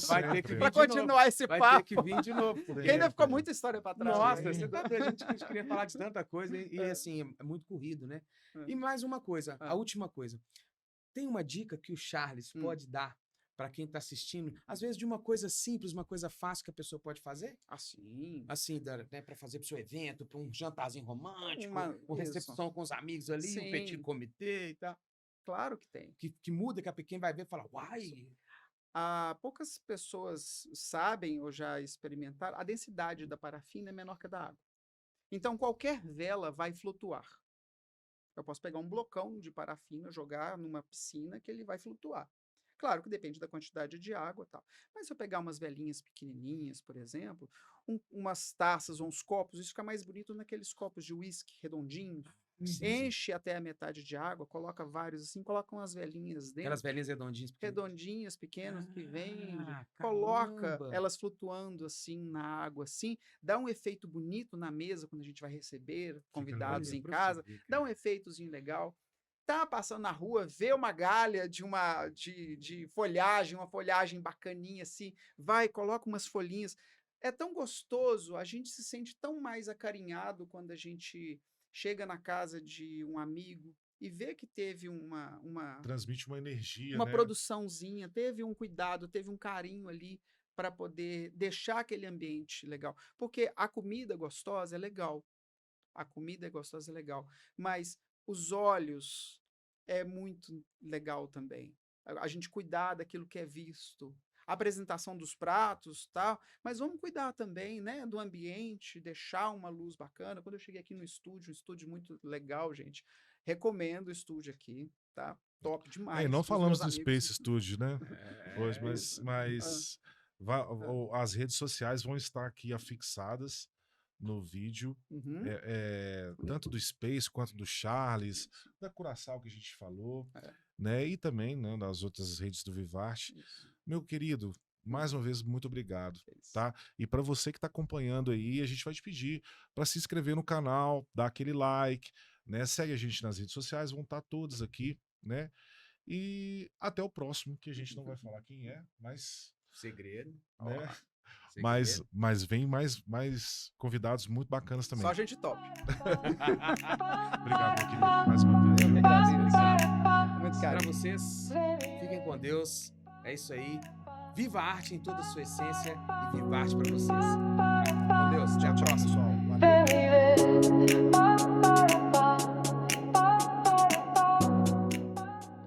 vai ter que vir para de novo. continuar esse Vai papo. ter que vir de novo. Porque ainda ficou muita história para trás. Nossa, né? você tá doido, a gente queria falar de tanta coisa e assim, é muito corrido, né? E mais uma coisa, a última coisa. Tem uma dica que o Charles pode dar para quem está assistindo, às vezes de uma coisa simples, uma coisa fácil que a pessoa pode fazer? Assim. Assim, né, para fazer para o seu evento, para um jantarzinho romântico, com Isso. recepção com os amigos ali, um petit Sim. comité e tal. Claro que tem. Que muda, que quem vai ver fala, uai, Poucas pessoas sabem ou já experimentaram, a densidade da parafina é menor que a da água. Então, qualquer vela vai flutuar. Eu posso pegar um blocão de parafina, jogar numa piscina que ele vai flutuar. Claro que depende da quantidade de água e tal. Mas se eu pegar umas velinhas pequenininhas, por exemplo, umas taças ou uns copos, isso fica mais bonito naqueles copos de uísque redondinhos. Enche até a metade de água, coloca vários assim, coloca umas velinhas dentro. aquelas velhinhas redondinhas. Redondinhas, pequenas, que vende. Ah, Coloca caramba. elas flutuando assim na água, assim. Dá um efeito bonito na mesa quando a gente vai receber convidados em casa. Dá um efeitozinho legal. tá passando na rua, vê uma galha de folhagem, uma folhagem bacaninha assim, vai, coloca umas folhinhas. É tão gostoso, a gente se sente tão mais acarinhado quando a gente chega na casa de um amigo e vê que teve Transmite uma energia, uma né? produçãozinha, teve um cuidado, teve um carinho ali para poder deixar aquele ambiente legal. Porque a comida gostosa é legal, a comida é gostosa é legal, mas os olhos é muito legal também. A gente cuidar daquilo que é visto, a apresentação dos pratos, tal, mas vamos cuidar também, né, do ambiente, deixar uma luz bacana. Quando eu cheguei aqui no estúdio, um estúdio muito legal, gente. Recomendo o estúdio aqui, tá? Top E demais, não dos falamos meus do amigos. Space Studio, né? Hoje, É, mas, Ah, mas ah, as redes sociais vão estar aqui afixadas no vídeo, uhum, tanto do Space quanto do Charles, da Curaçao que a gente falou, é, né? E também, né, das outras redes do Vivarte. isso. Meu querido, Hum, mais uma vez, muito obrigado, é isso. tá? E para você que está acompanhando aí, a gente vai te pedir para se inscrever no canal, dar aquele like, né? Segue a gente nas redes sociais, vão estar todas aqui, né? E até o próximo, que a gente não vai falar quem é, mas, segredo. né? Ó, Segredo. Mas vem mais convidados muito bacanas também. só gente top. Obrigado, meu querido, mais uma vez. Eu que agradeço. Muito Para carinho. vocês, fiquem com Deus. É isso aí. Viva a arte em toda a sua essência e viva a arte para vocês. Com Deus. Até a próxima. Pessoal.